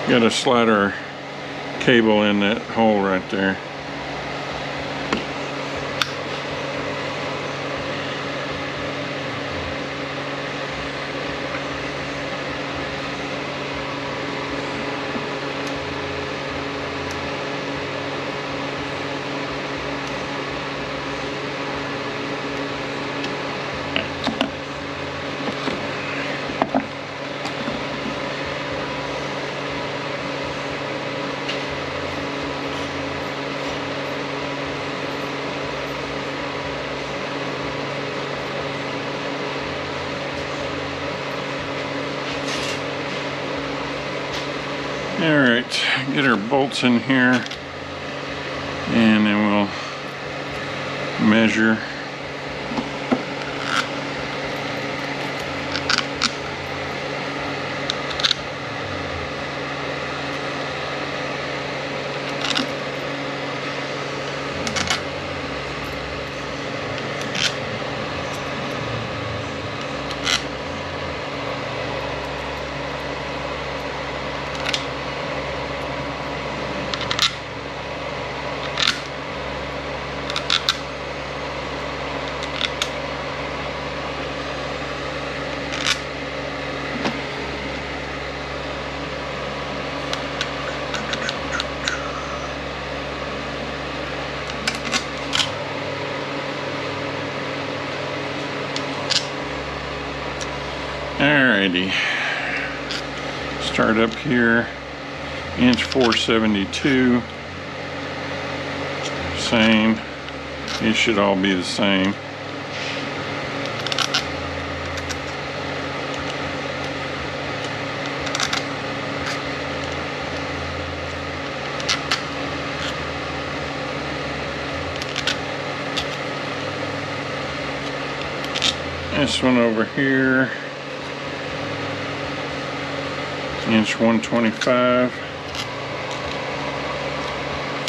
Got to slide our cable in that hole right there. Alright, get our bolts in here, and then we'll measure. Alrighty, start up here, inch 472, same, it should all be the same. This one over here, inch 125,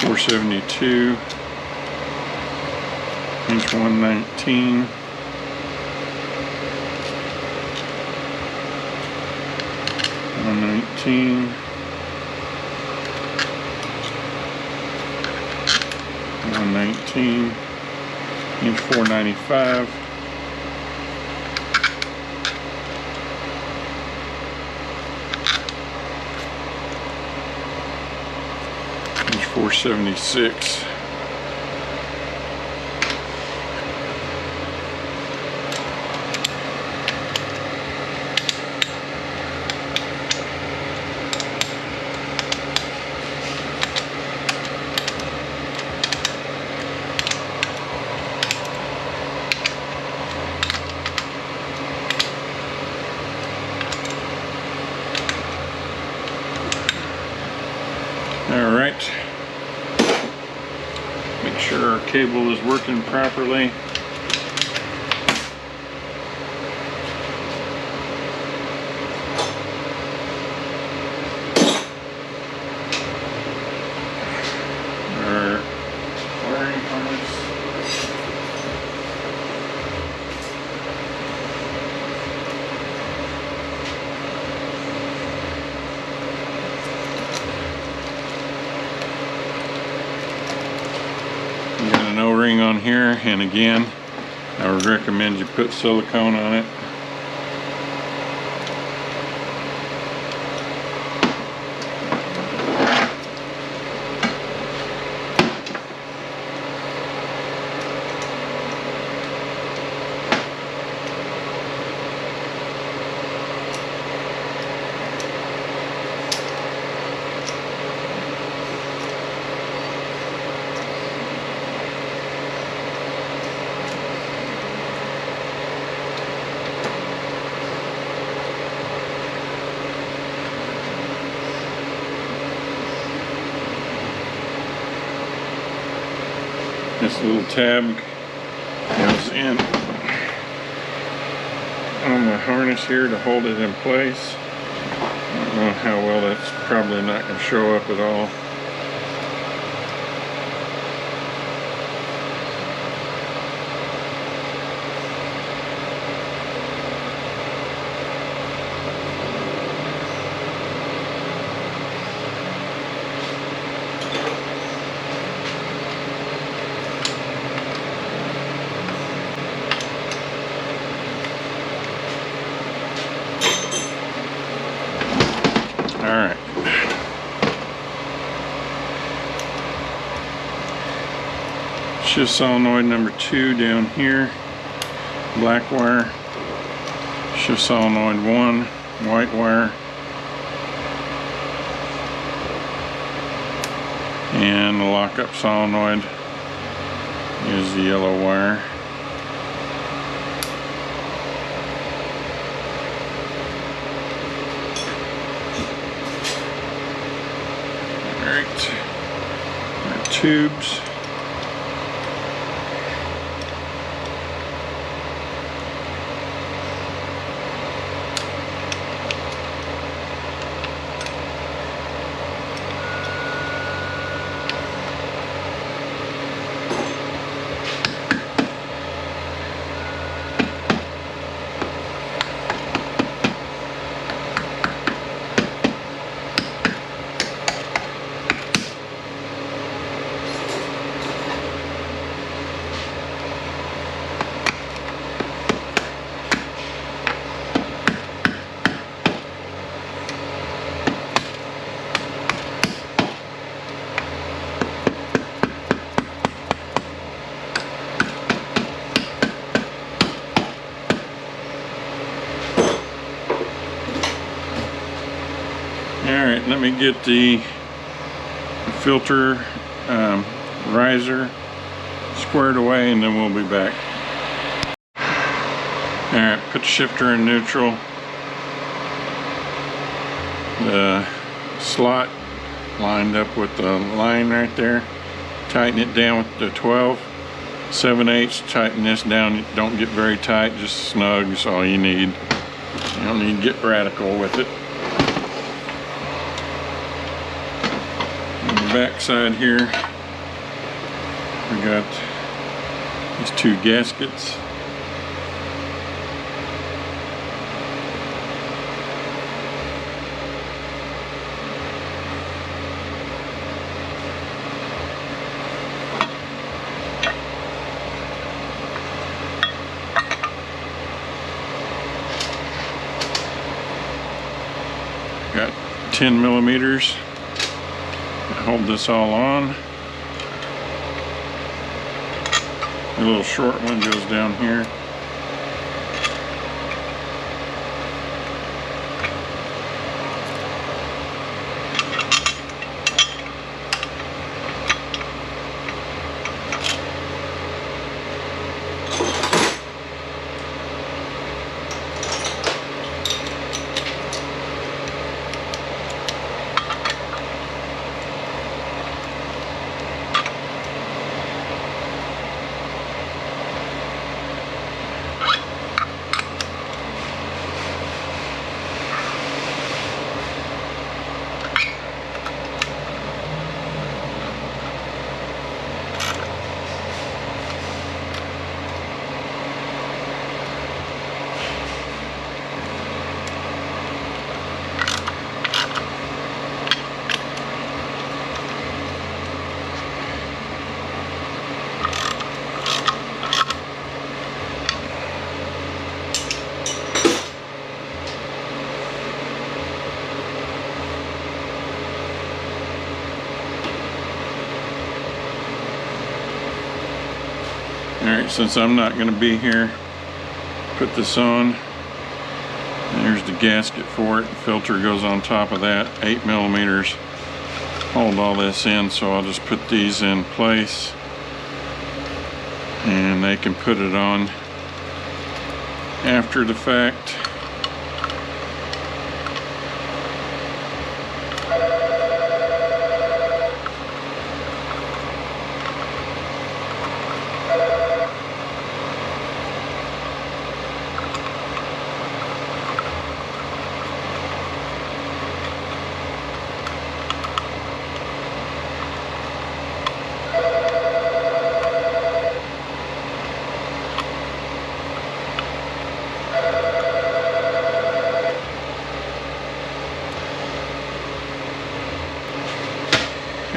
472, inch 119, 119, 119, inch 495, inch 476. Alright, make sure our cable is working properly. Our wiring harness. Got an O-ring on here, and again, I would recommend you put silicone on it. This little tab goes in on the harness here to hold it in place. I don't know how well that's probably not going to show up at all. Alright. Shift solenoid number 2 down here. Black wire. Shift solenoid 1. White wire. And the lockup solenoid is the yellow wire. Alright, our tubes. Alright, let me get the filter riser squared away and then we'll be back. Alright, put the shifter in neutral. The slot lined up with the line right there. Tighten it down with the 12. 7/8, tighten this down. Don't get very tight, just snug is all you need. You don't need to get radical with it. Back side here we got these 2 gaskets. Got 10 millimeters. Hold this all on. A little short one goes down here. Alright, since I'm not going to be here, put this on. There's the gasket for it. The filter goes on top of that. 8 millimeters. Hold all this in, so I'll just put these in place. And they can put it on after the fact.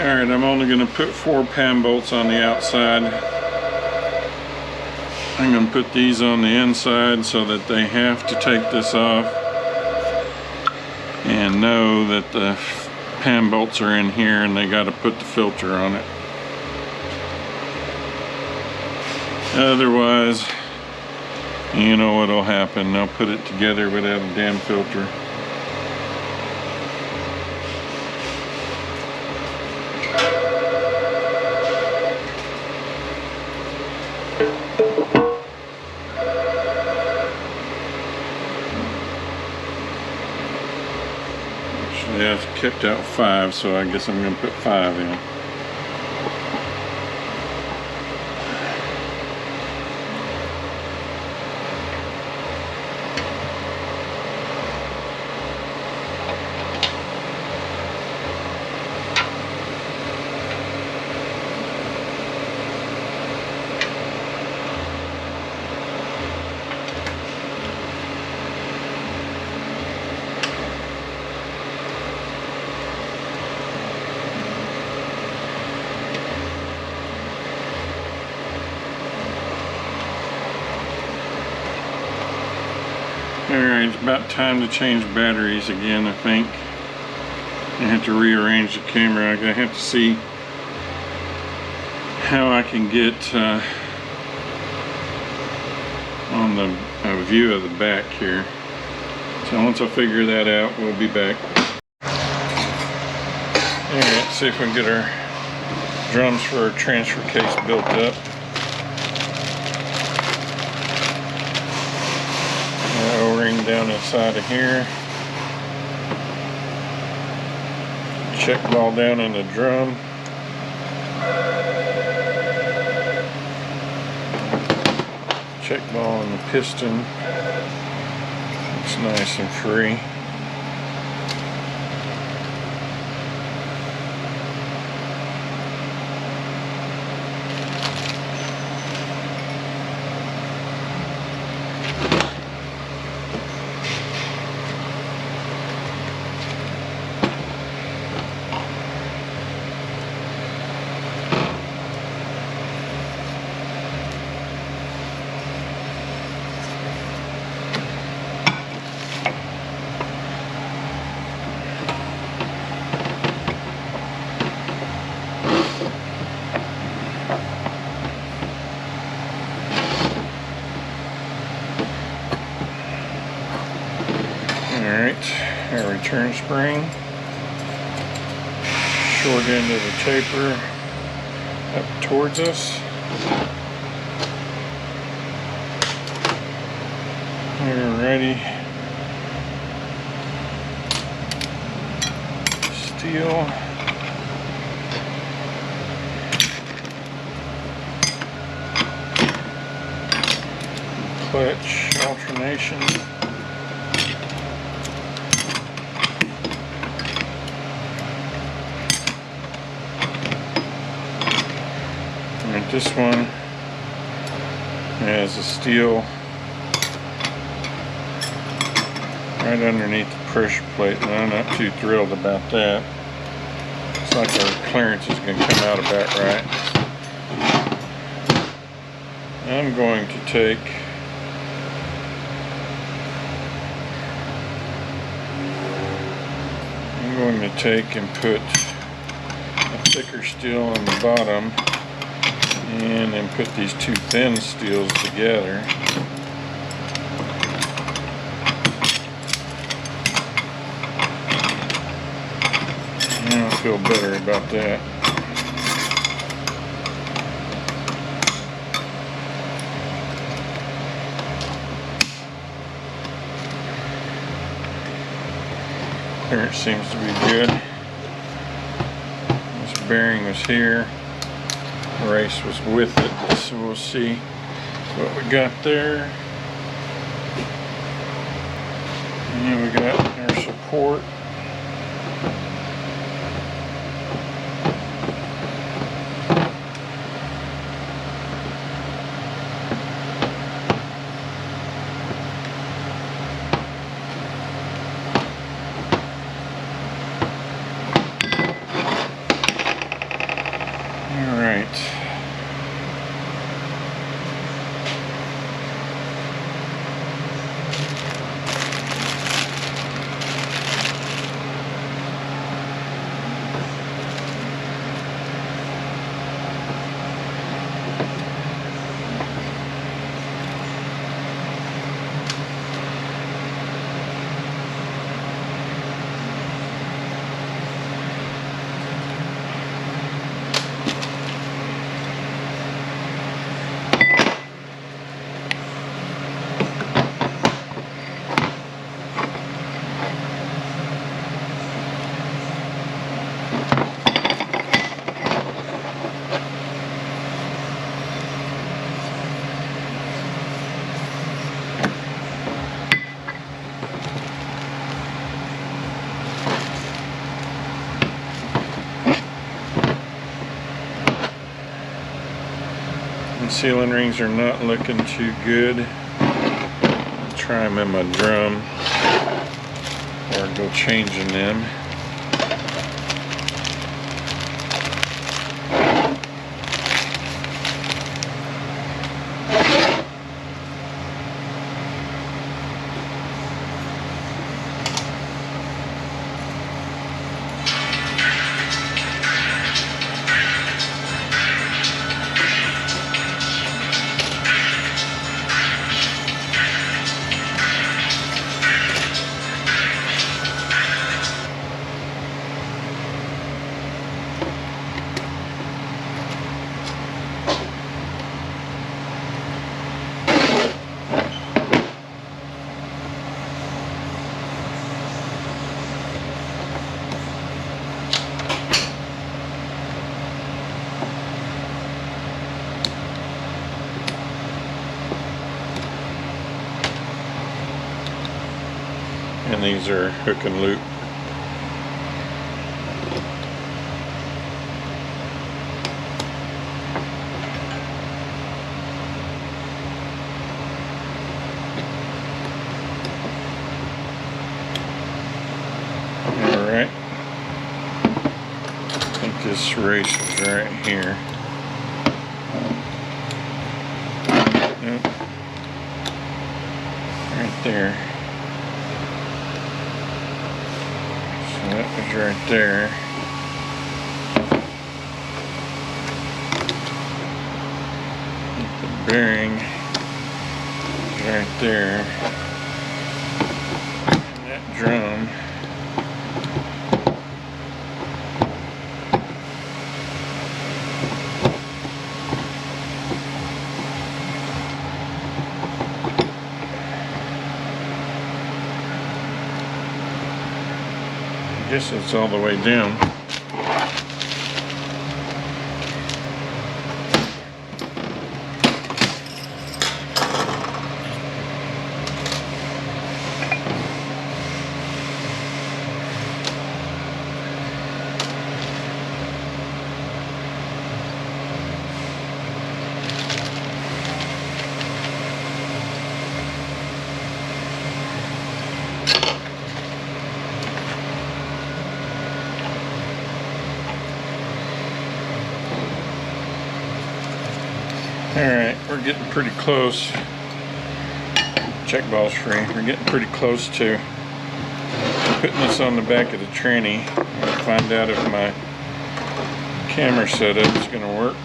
Alright, I'm only going to put 4 pan bolts on the outside. I'm going to put these on the inside so that they have to take this off and know that the pan bolts are in here and they got to put the filter on it. Otherwise, you know what'll happen. They'll put it together without a damn filter. Actually, I've kept out 5, so I guess I'm going to put 5 in. Alright, it's about time to change batteries again, I think. I have to rearrange the camera. I'm going to have to see how I can get on the view of the back here. So once I figure that out, we'll be back. Alright, see if we can get our drums for our transfer case built up. O-ring down inside of here. Check ball down in the drum. Check ball in the piston. Looks nice and free. Alright, our return spring, short end of the taper up towards us. We're ready. Steel. Clutch alternation. This one has a steel right underneath the pressure plate, and I'm not too thrilled about that. It's like our clearance is going to come out about right. I'm going to take and put a thicker steel on the bottom, and then put these 2 thin steels together. And I feel better about that. There, it seems to be good. This bearing was here. Race was with it, so we'll see what we got there. And we got our support. sealing rings are not looking too good. I'll try them in my drum or go changing them. And these are hook and loop. Alright. I think this race is right here. Nope. Right there. That was right there. The bearing is right there. And that drum I guess it's all the way down. Alright, we're getting pretty close. Check ball's free. We're getting pretty close to putting this on the back of the tranny. I'll find out if my camera setup is going to work.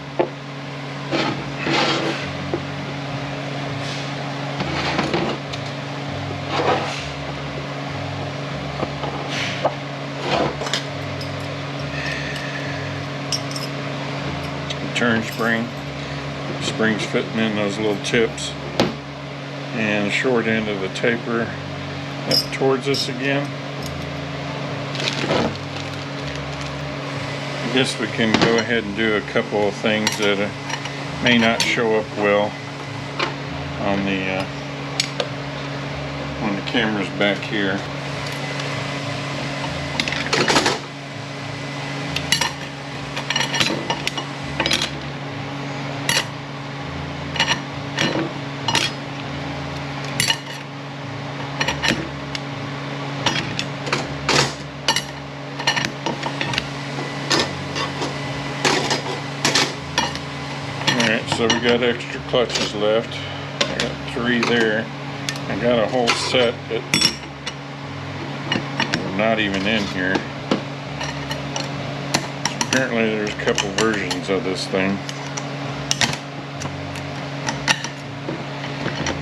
Turn spring. Springs fitting in those little tips, and the short end of the taper up towards us again. I guess we can go ahead and do a couple of things that may not show up well on the cameras back here. So we got extra clutches left. I got 3 there. I got a whole set that are not even in here. So apparently there's a couple versions of this thing,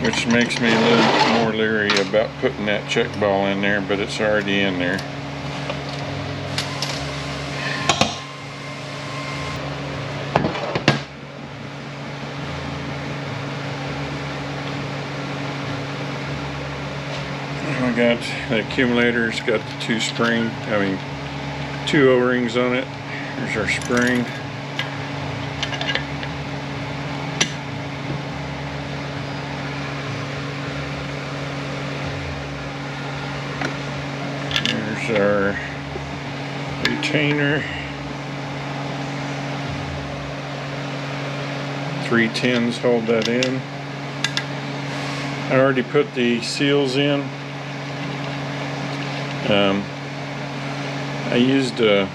which makes me a little more leery about putting that check ball in there, but it's already in there. I got the accumulators, got the 2 O-rings on it. Here's our spring. There's our retainer. 310s hold that in. I already put the seals in. I used a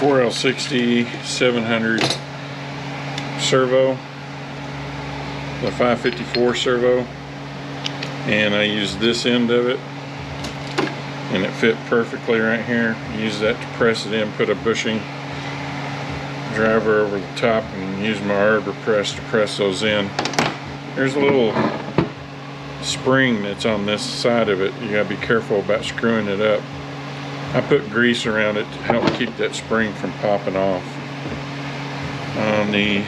4L60-700 servo, the 554 servo, and I used this end of it, and it fit perfectly right here. Use that to press it in, put a bushing driver over the top, and use my arbor press to press those in. There's a little spring that's on this side of it. You gotta be careful about screwing it up. I put grease around it to help keep that spring from popping off. On the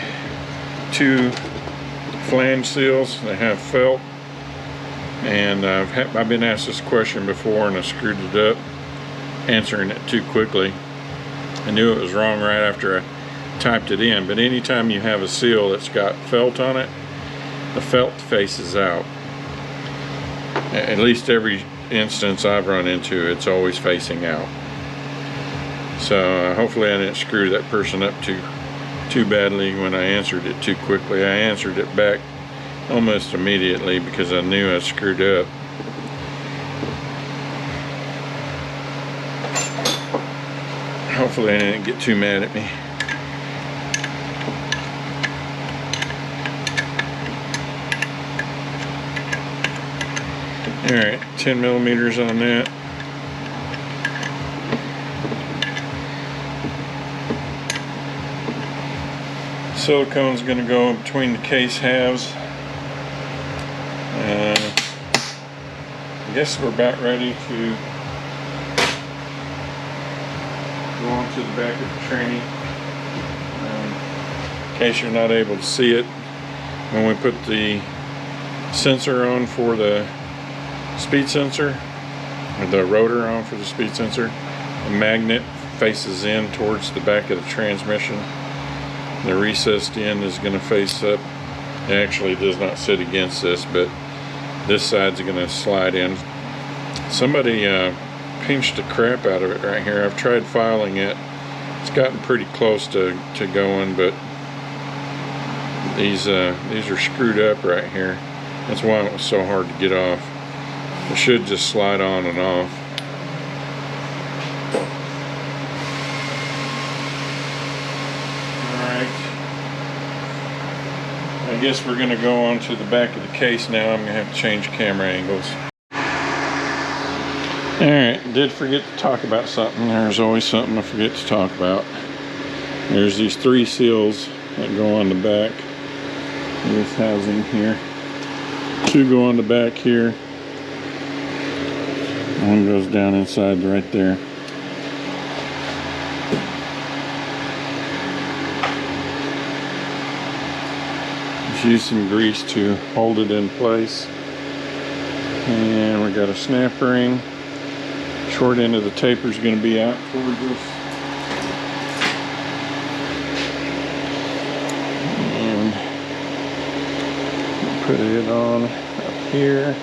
two flange seals, they have felt, and I've been asked this question before and I screwed it up, answering it too quickly. I knew it was wrong right after I typed it in, but anytime you have a seal that's got felt on it, the felt faces out. At least every instance I've run into, it's always facing out. So hopefully I didn't screw that person up too badly when I answered it too quickly. I answered it back almost immediately because I knew I screwed up. Hopefully I didn't get too mad at me. Alright, 10 millimeters on that. Silicone's going to go in between the case halves. I guess we're about ready to go on to the back of the tranny. In case you're not able to see it, when we put the sensor on for the speed sensor, or the rotor on for the speed sensor, the magnet faces in towards the back of the transmission. The recessed end is going to face up. It actually does not sit against this, but this side's going to slide in. Somebody pinched the crap out of it right here. I've tried filing it. It's gotten pretty close to going, but these are screwed up right here. That's why it was so hard to get off. It should just slide on and off. Alright. I guess we're going to go on to the back of the case now. I'm going to have to change camera angles. Alright, did forget to talk about something. There's always something I forget to talk about. There's these 3 seals that go on the back of this housing here. 2 go on the back here. One goes down inside right there. Just use some grease to hold it in place. And we got a snap ring. Short end of the taper is going to be out towards us. And put it on up here.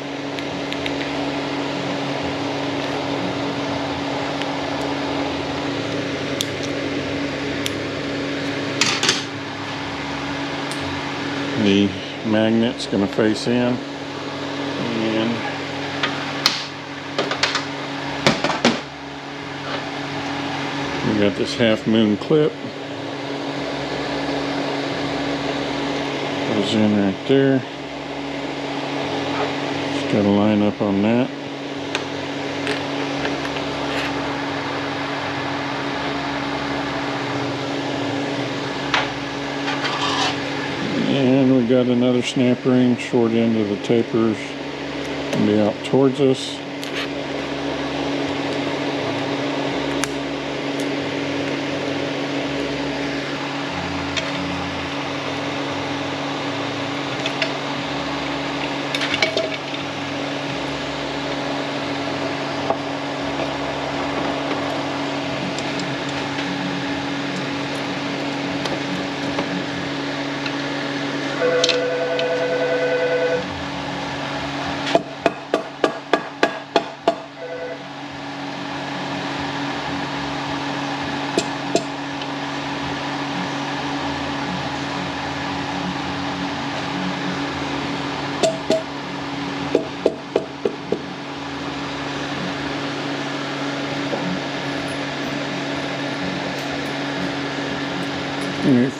The magnet's going to face in, and we got this half moon clip. Goes in right there. Just got to line up on that. And we got another snap ring, short end of the tapers, and be out towards us.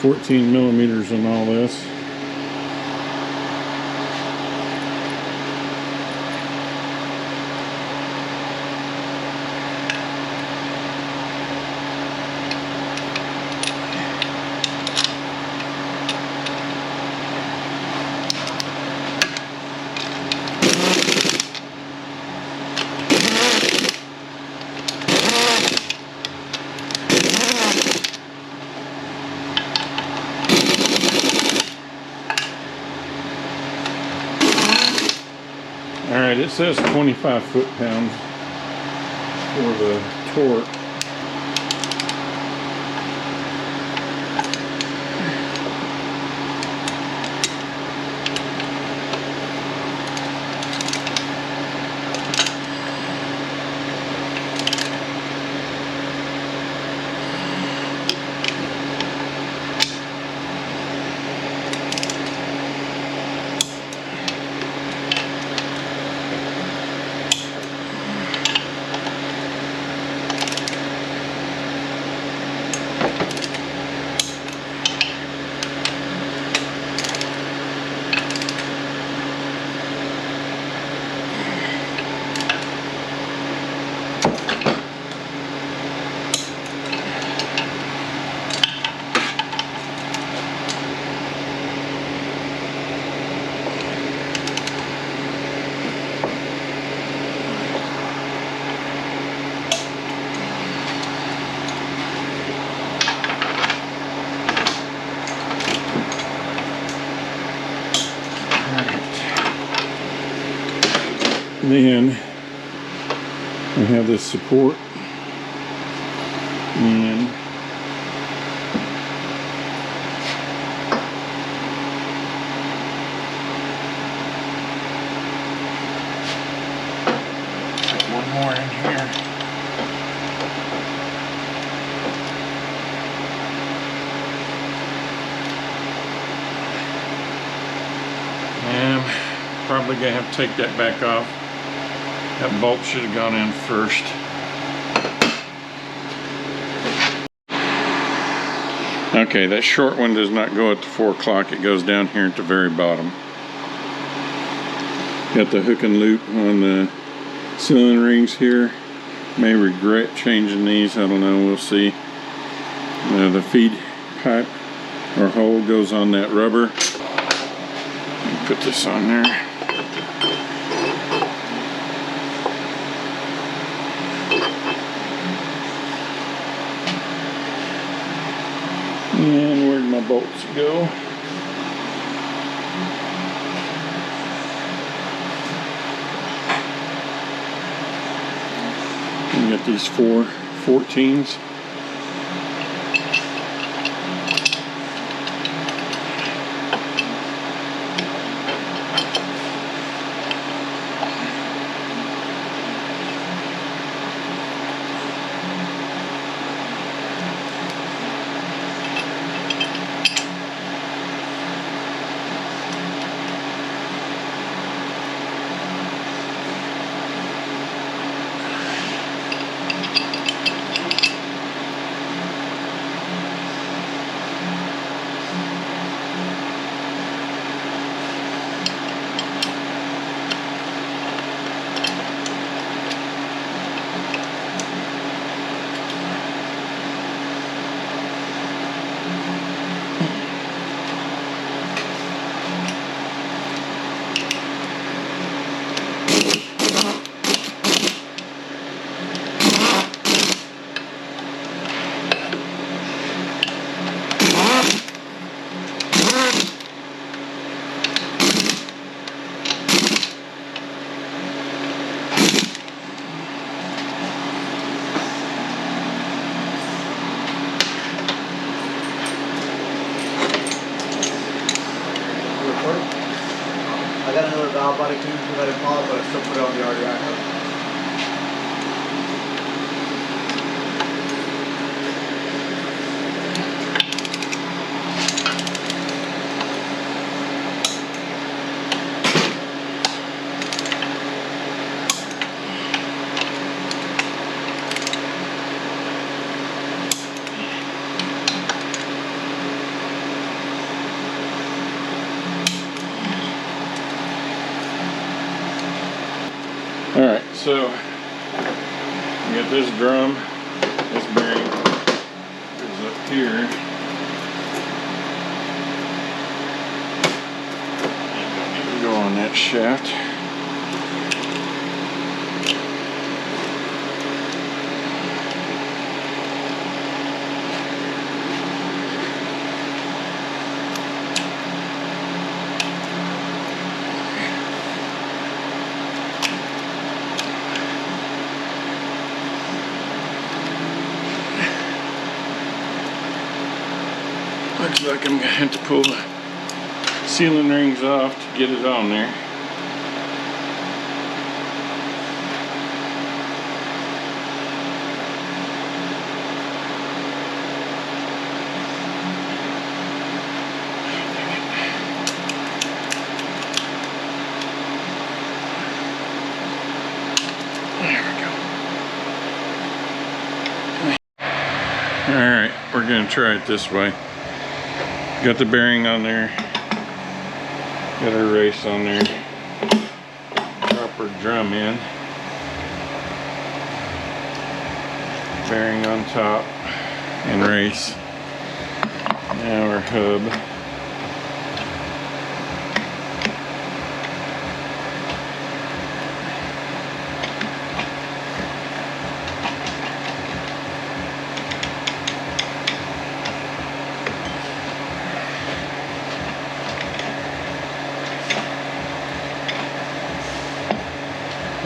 14 millimeters on all this. Alright, it says 25 foot-pounds for the torque. Then we have this support, and put one more in here. And probably gonna have to take that back off. That bolt should have gone in first. Okay, that short one does not go at the 4 o'clock. It goes down here at the very bottom. Got the hook and loop on the cylinder rings here. May regret changing these. I don't know. We'll see. The feed pipe or hole goes on that rubber. Put this on there. And where'd my bolts go? You got these 4 14s. I got another valve body too, because I didn't call it, but I still put it on the already active. so we got this drum, this bearing goes up here. Go on that shaft. Looks like I'm gonna have to pull the sealing rings off to get it on there. Alright, we're going to try it this way. Got the bearing on there. Got our race on there. Drop our drum in. Bearing on top. And race. Now our hub.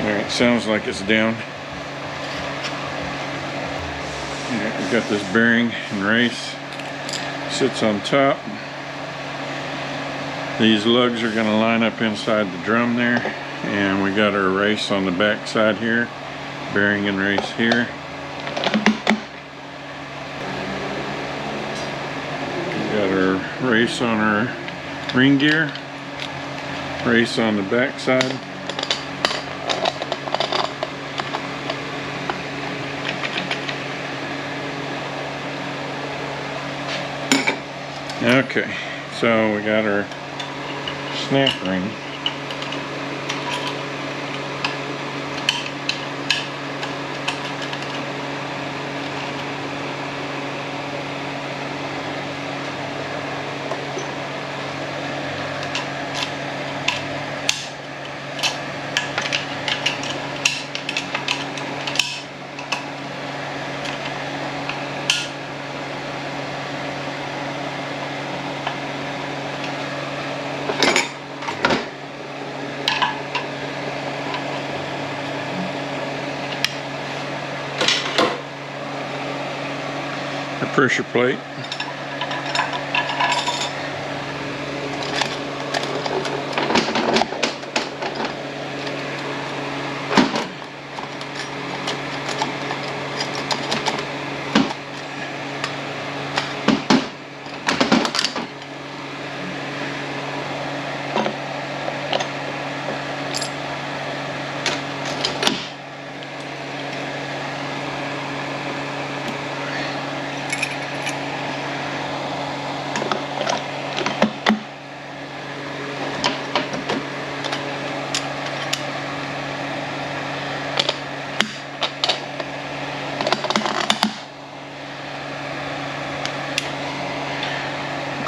Alright, sounds like it's down. Alright, we've got this bearing and race. Sits on top. These lugs are going to line up inside the drum there. And we got our race on the back side here. Bearing and race here. We've got our race on our ring gear. Race on the back side. Okay, so we got our snap ring. Pressure plate.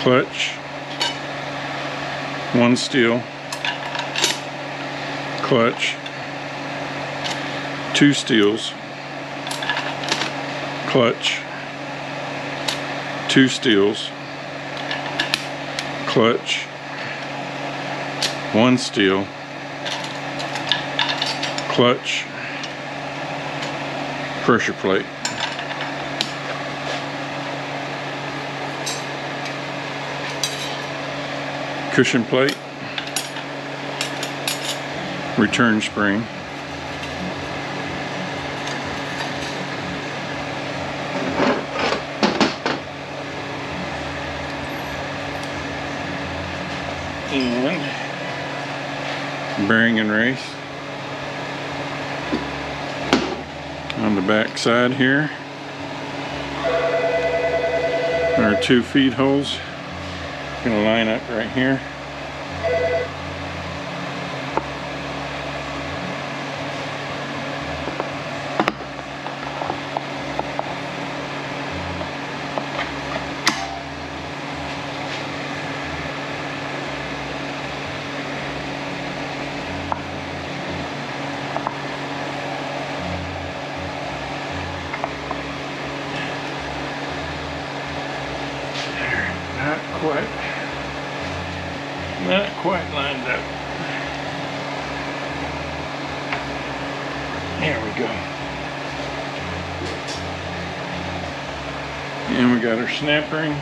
Clutch, one steel, clutch, two steels, clutch, two steels, clutch, one steel, clutch, pressure plate. Cushion plate, return spring, and bearing and race on the back side here. Our 2 feed holes. Going to line up right here. There we go. And we got our snap ring.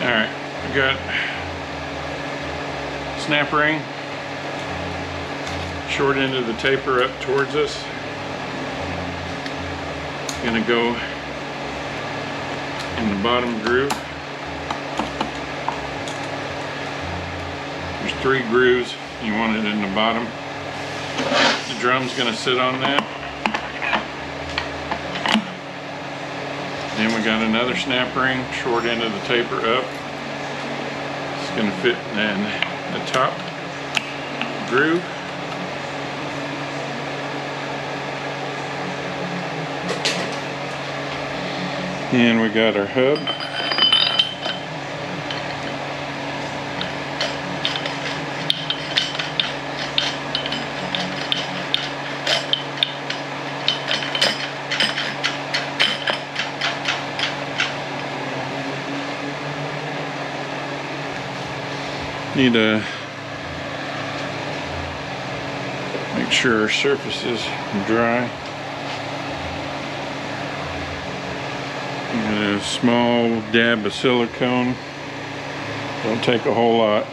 Alright, we got snap ring, short end of the taper up towards us. Gonna go in the bottom groove. There's 3 grooves, you want it in the bottom. The drum's gonna sit on that. Then we got another snap ring, short end of the taper up. It's going to fit in the top groove. And we got our hub. Need to make sure our surface is dry. And a small dab of silicone. Don't take a whole lot.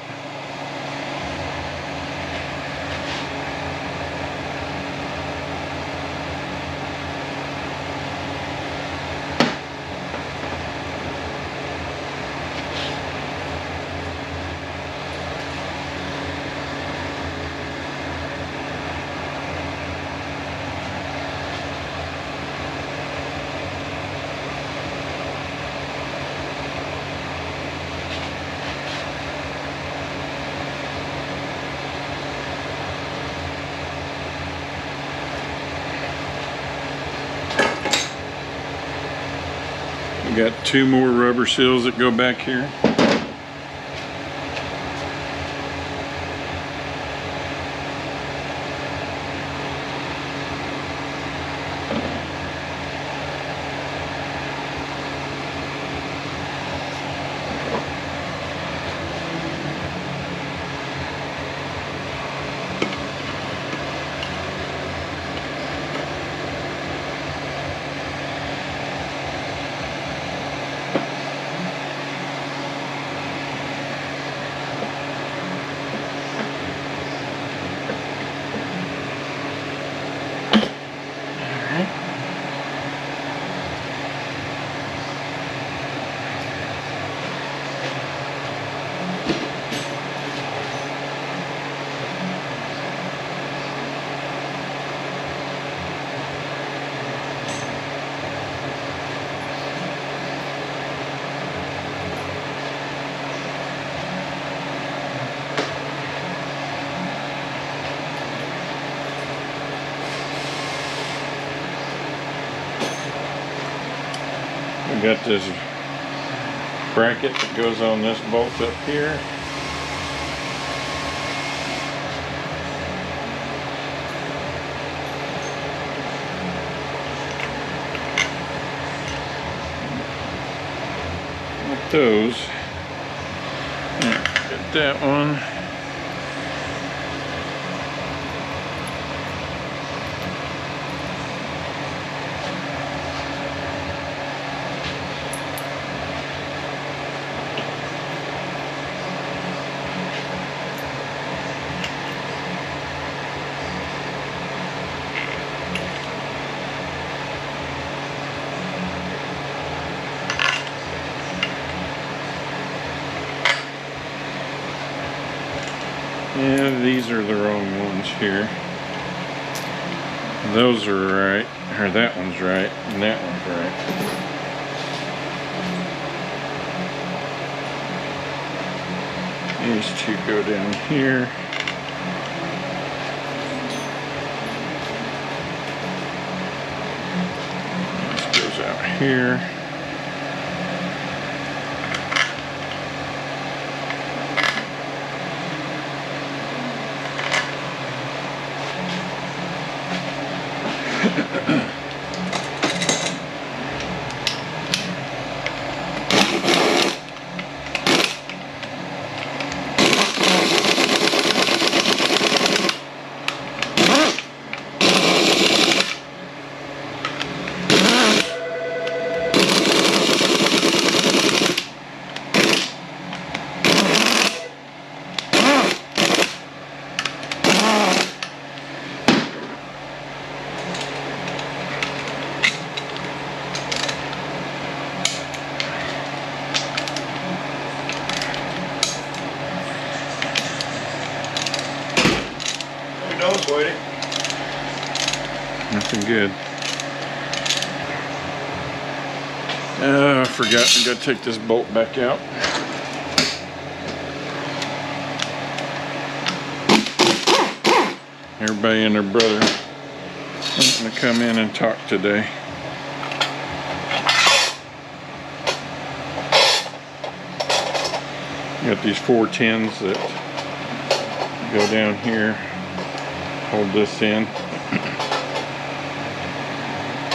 We got 2 more rubber seals that go back here. We got this bracket that goes on this bolt up here. With those, get that one. Yeah, these are the wrong ones here. Those are right, or that one's right, and that one's right. These 2 go down here. here. Nothing good. I forgot. I gotta take this bolt back out. Everybody and their brother wanting to come in and talk today. Got these 410s that go down here, hold this in.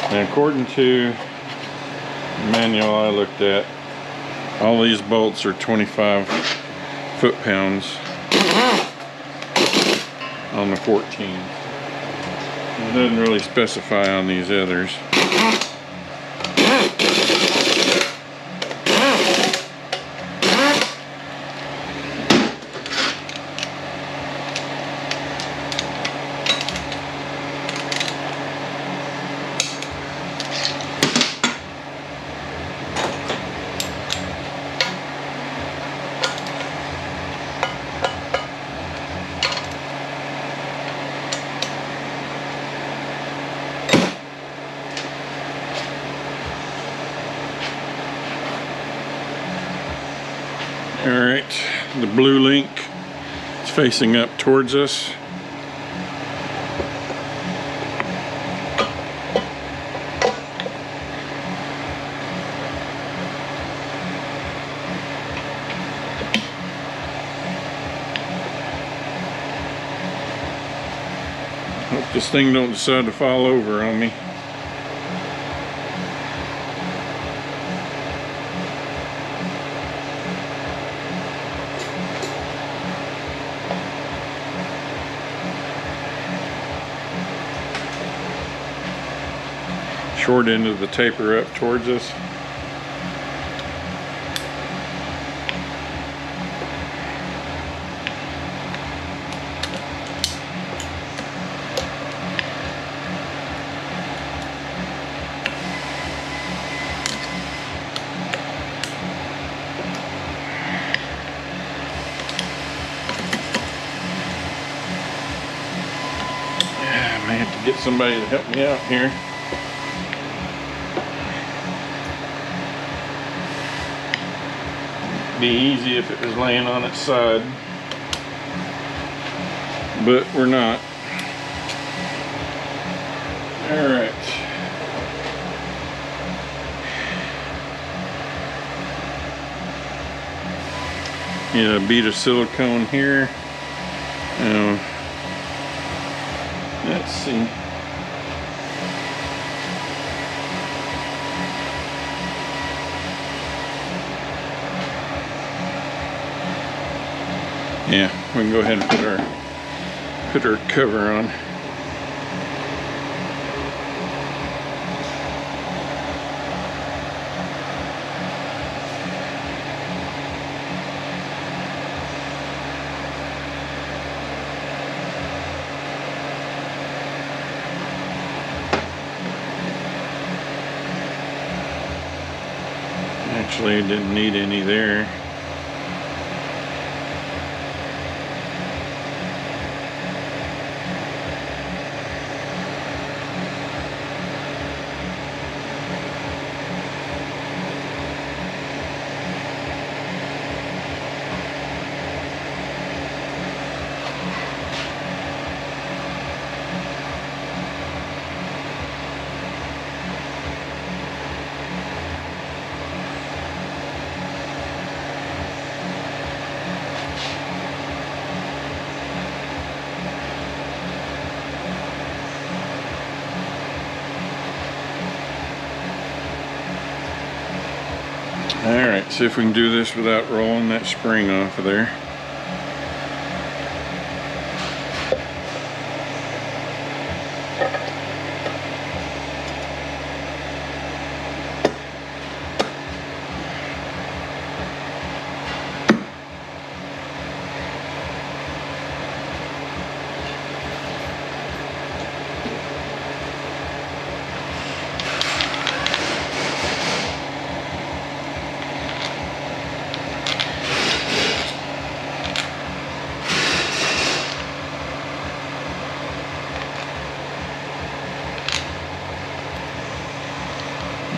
And according to the manual I looked at, all these bolts are 25 foot-pounds on the 14. It doesn't really specify on these others. Alright, the blue link is facing up towards us. Hope this thing don't decide to fall over on me. Short end of the taper up towards us. Yeah, I may have to get somebody to help me out here. Be easy if it was laying on its side, but we're not. All right. Yeah, a bead of silicone here. Let's see. Yeah, we can go ahead and put our cover on. Actually, didn't need any there. See if we can do this without rolling that spring off of there.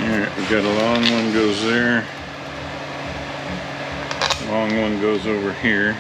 Alright, we got a long one goes there. Long one goes over here.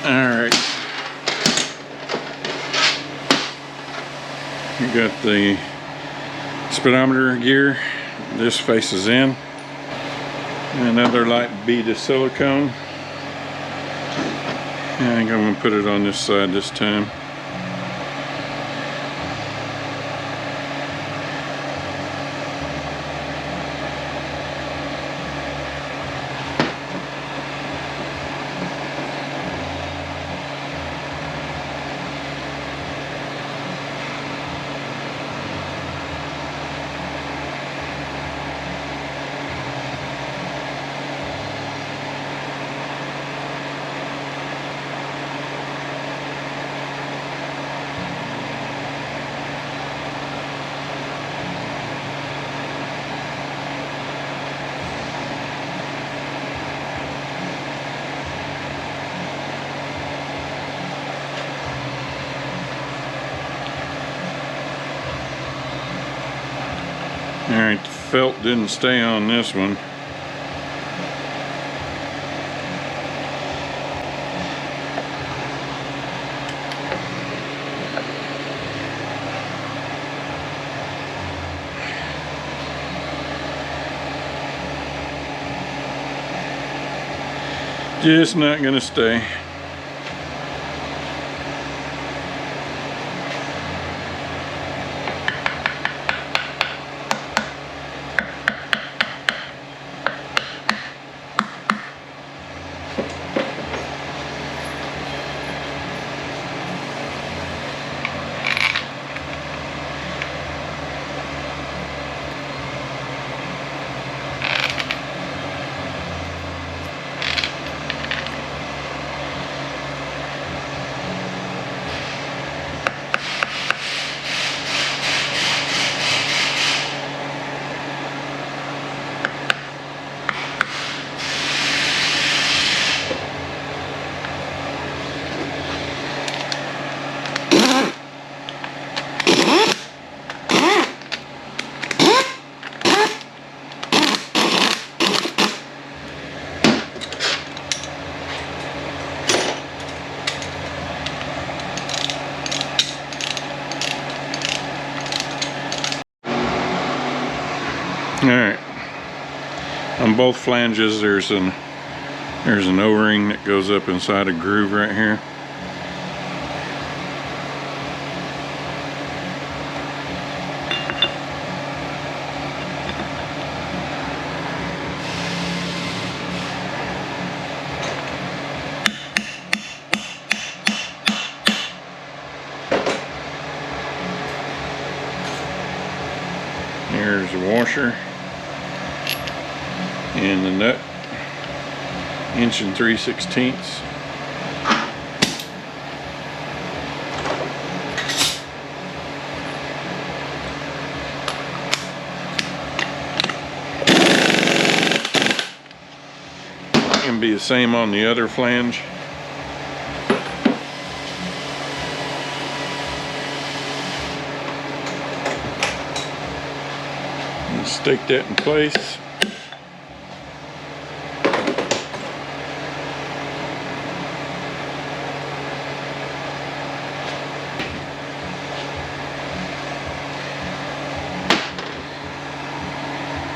Alright. You got the speedometer gear. This faces in. Another light bead of silicone. I think I'm going to put it on this side this time. Alright, the felt didn't stay on this one. Just not gonna stay. Alright, on both flanges there's an O-ring that goes up inside a groove right here. There's a washer and the nut, 1 3/16". Can be the same on the other flange. Stick that in place.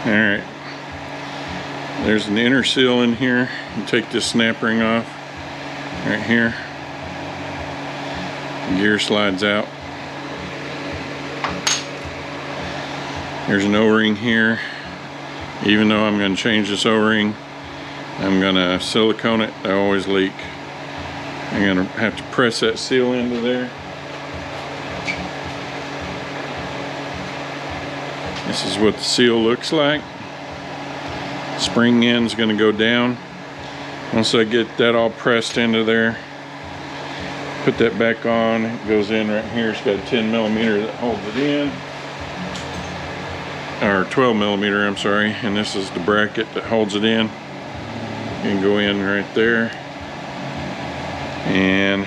Alright, there's an inner seal in here. You take this snap ring off right here. The gear slides out. There's an O-ring here. Even though I'm going to change this O-ring, I'm going to silicone it. I always leak. I'm going to have to press that seal into there. This is what the seal looks like. Spring end's going to go down. Once I get that all pressed into there, put that back on. It goes in right here. It's got a 10mm that holds it in. Or 12mm, I'm sorry, and this is the bracket that holds it in. You can go in right there. And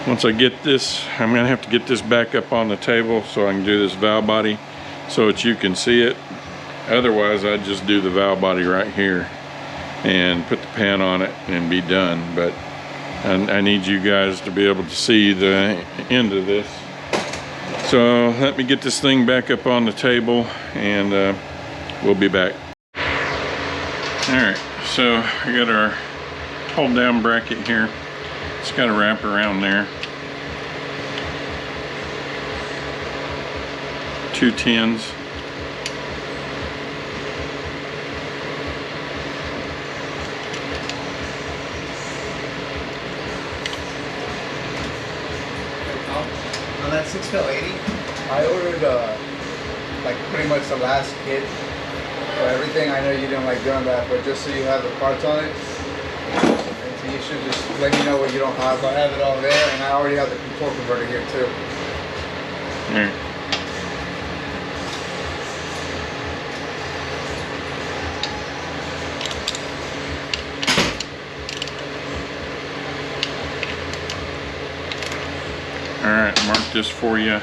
once I get this, I'm gonna have to get this back up on the table so I can do this valve body so that you can see it. Otherwise, I'd just do the valve body right here and put the pan on it and be done. But I need you guys to be able to see the end of this. So let me get this thing back up on the table and we'll be back. Alright, so I got our hold down bracket here. It's got a wrap around there. 2 tins. On that 6L80, I ordered like pretty much the last kit for everything. I know you didn't like doing that, but just so you have the parts on it, and so you should just let me know what you don't have. I have it all there, and I already have the control converter here too. Alright. Alright, mark this for you.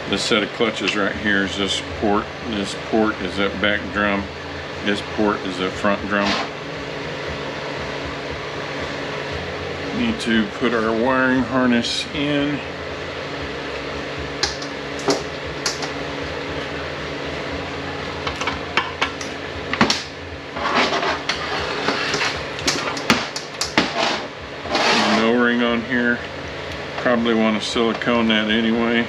This set of clutches right here is this port. This port is that back drum. This port is that front drum. Need to put our wiring harness in. O-ring on here. Probably want to silicone that anyway.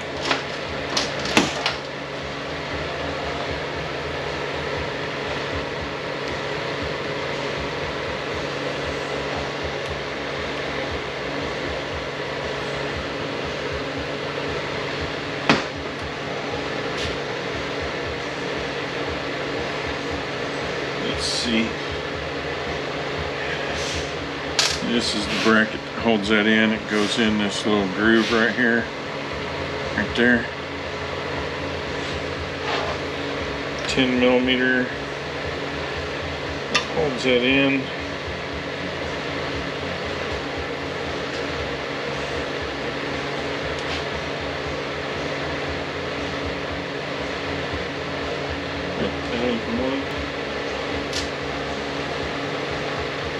Let's see. This is the bracket that holds that in. It goes in this little groove right here, right there. 10mm holds that in.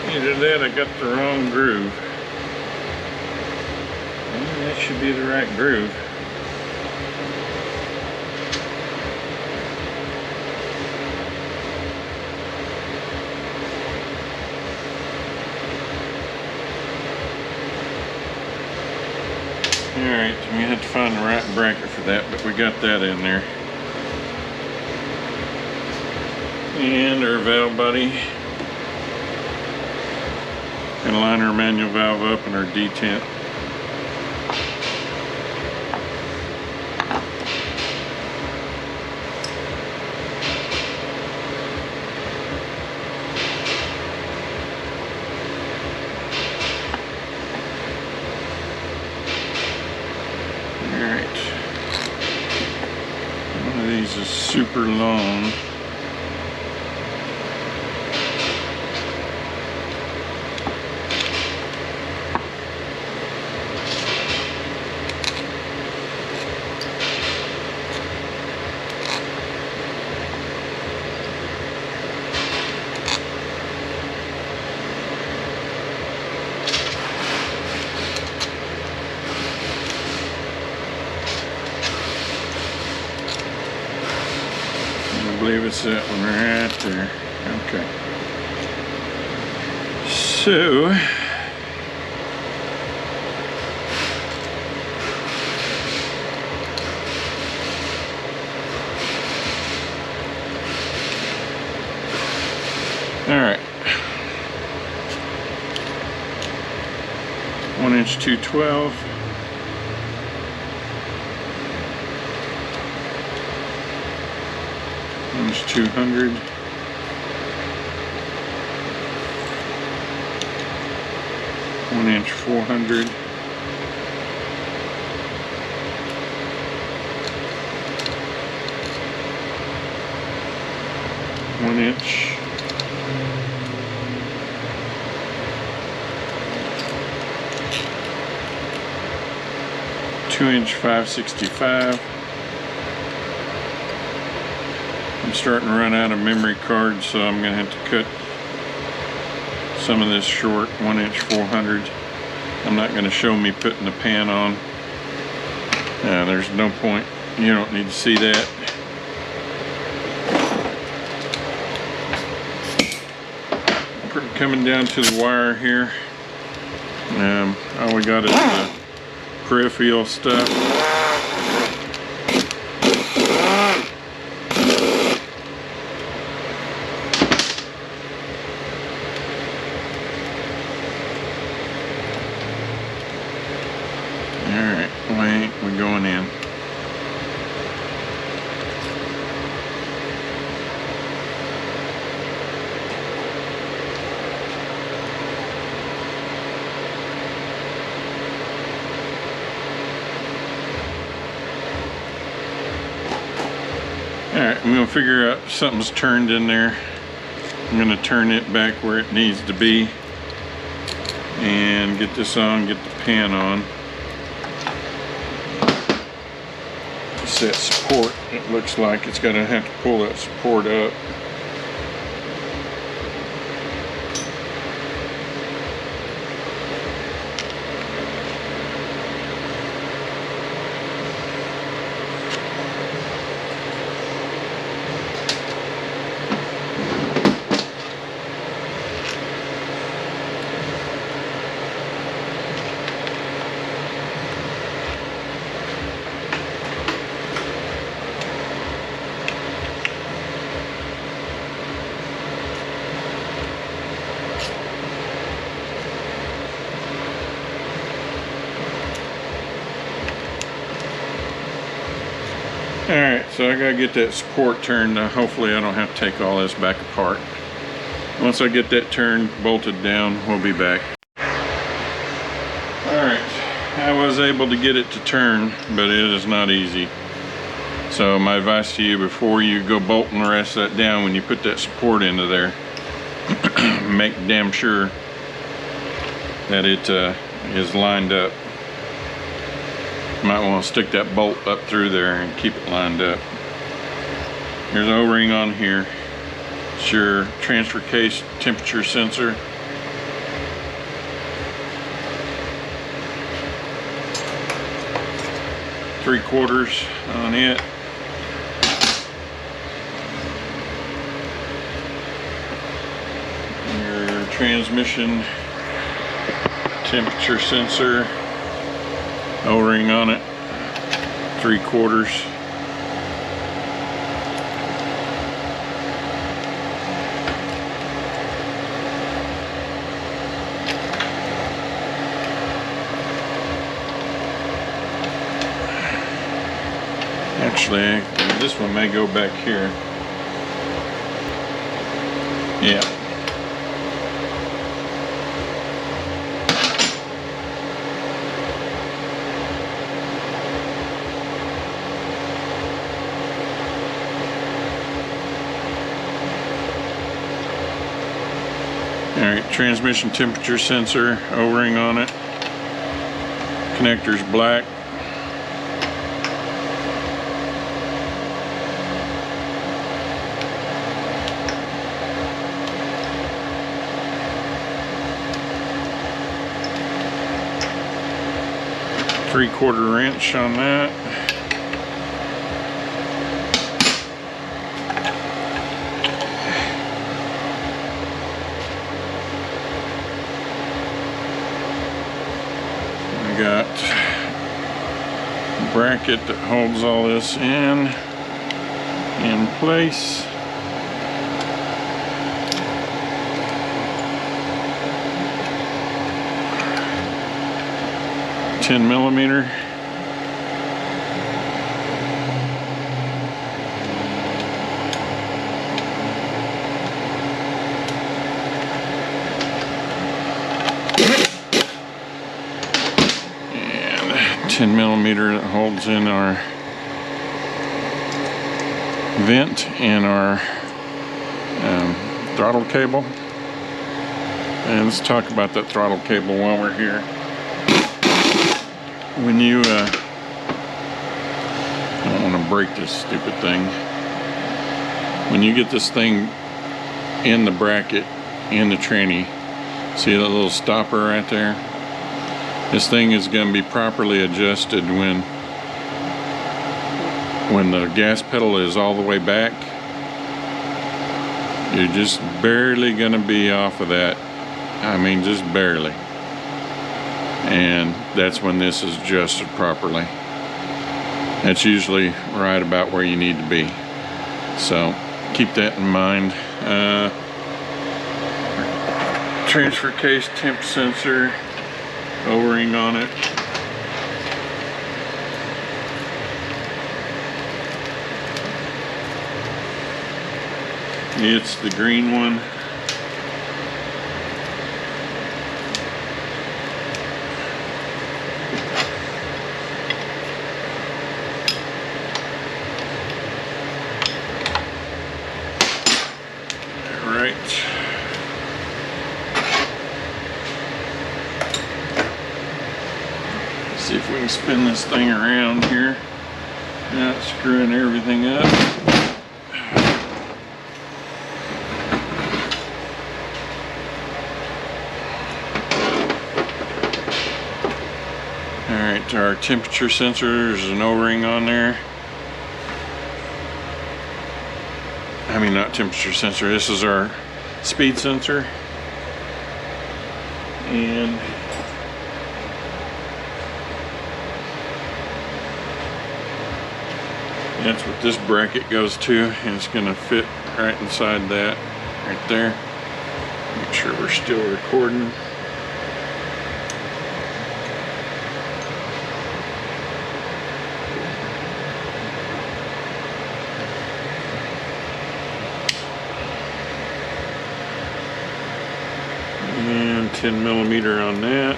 Either that, I got the wrong groove. That should be the right groove. Alright, so we have to find the right bracket for that, but we got that in there. And our valve body. Gonna line our manual valve up and our detent. Alright. One of these is super long. I believe it's that one right there. Okay. So, all right. 1" 212. There's 200. (1" 400. (1" 2" 565. I'm starting to run out of memory cards, so I'm going to have to cut some of this short. 1" 400. I'm not going to show me putting the pan on. There's no point. You don't need to see that. Pretty coming down to the wire here. All we got is the peripheral stuff. Alright, wait, we're going in. Alright, I'm going to figure out something's turned in there. I'm going to turn it back where it needs to be and get this on, get the pan on. It's that support. It looks like it's going to have to pull that support up. Alright, so I gotta get that support turned. Hopefully I don't have to take all this back apart. Once I get that turned, bolted down, we'll be back. Alright, I was able to get it to turn, but it is not easy. So my advice to you, before you go bolting the rest of that down, when you put that support into there, make damn sure that it is lined up. You might want to stick that bolt up through there and keep it lined up. There's an O-ring on here. It's your transfer case temperature sensor. Three-quarters on it. Your transmission temperature sensor. O-ring on it, 3/4. Actually, this one may go back here. Yeah. Alright, transmission temperature sensor, O-ring on it. Connector's black. Three-quarter wrench on that. We got a bracket that holds all this in place. $10mm. And 10mm that holds in our vent and our throttle cable. And let's talk about that throttle cable while we're here. When you, I don't want to break this stupid thing. When you get this thing in the bracket, in the tranny, see that little stopper right there? This thing is going to be properly adjusted when the gas pedal is all the way back. You're just barely going to be off of that. I mean, just barely. And that's when this is adjusted properly. That's usually right about where you need to be. So keep that in mind. Transfer case temp sensor, O-ring on it. It's the green one. See if we can spin this thing around here without screwing everything up. Alright, our temperature sensor, there's an O-ring on there. I mean, not temperature sensor, this is our speed sensor. And that's what this bracket goes to, and it's going to fit right inside that, right there. Make sure we're still recording. And 10mm on that.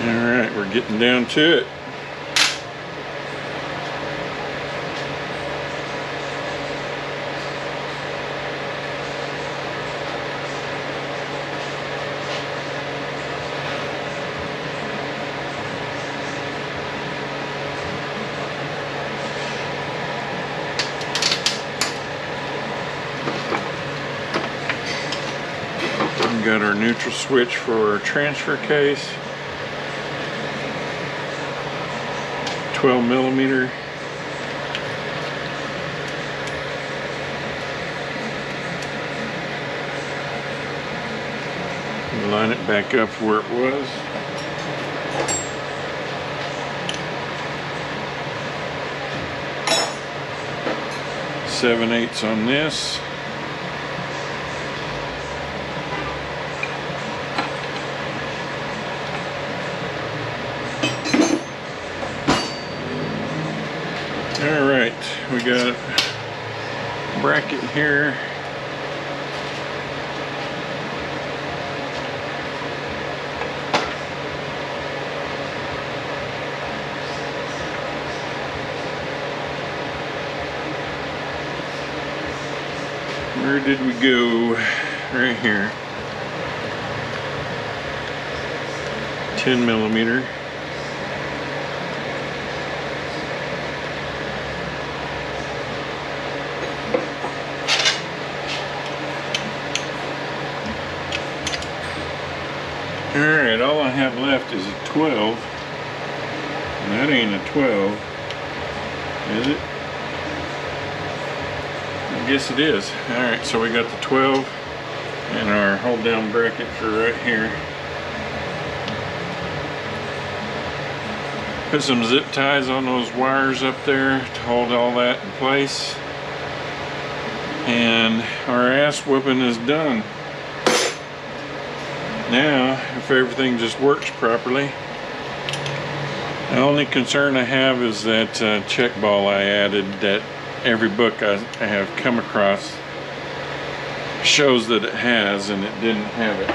Alright, we're getting down to it. We've got our neutral switch for our transfer case. 12mm. line it back up where it was. Seven-eighths on this. All right, we got a bracket here. Where did we go? Right here. 10 millimeter. Alright, all I have left is a 12. And that ain't a 12. Is it? I guess it is. Alright, so we got the 12 and our hold down brackets are right here. Put some zip ties on those wires up there to hold all that in place. And our ass whooping is done. Now, if everything just works properly, the only concern I have is that check ball I added that every book I have come across shows that it has, and it didn't have it.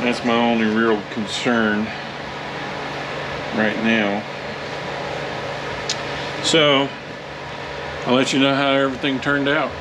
That's my only real concern right now. So, I'll let you know how everything turned out.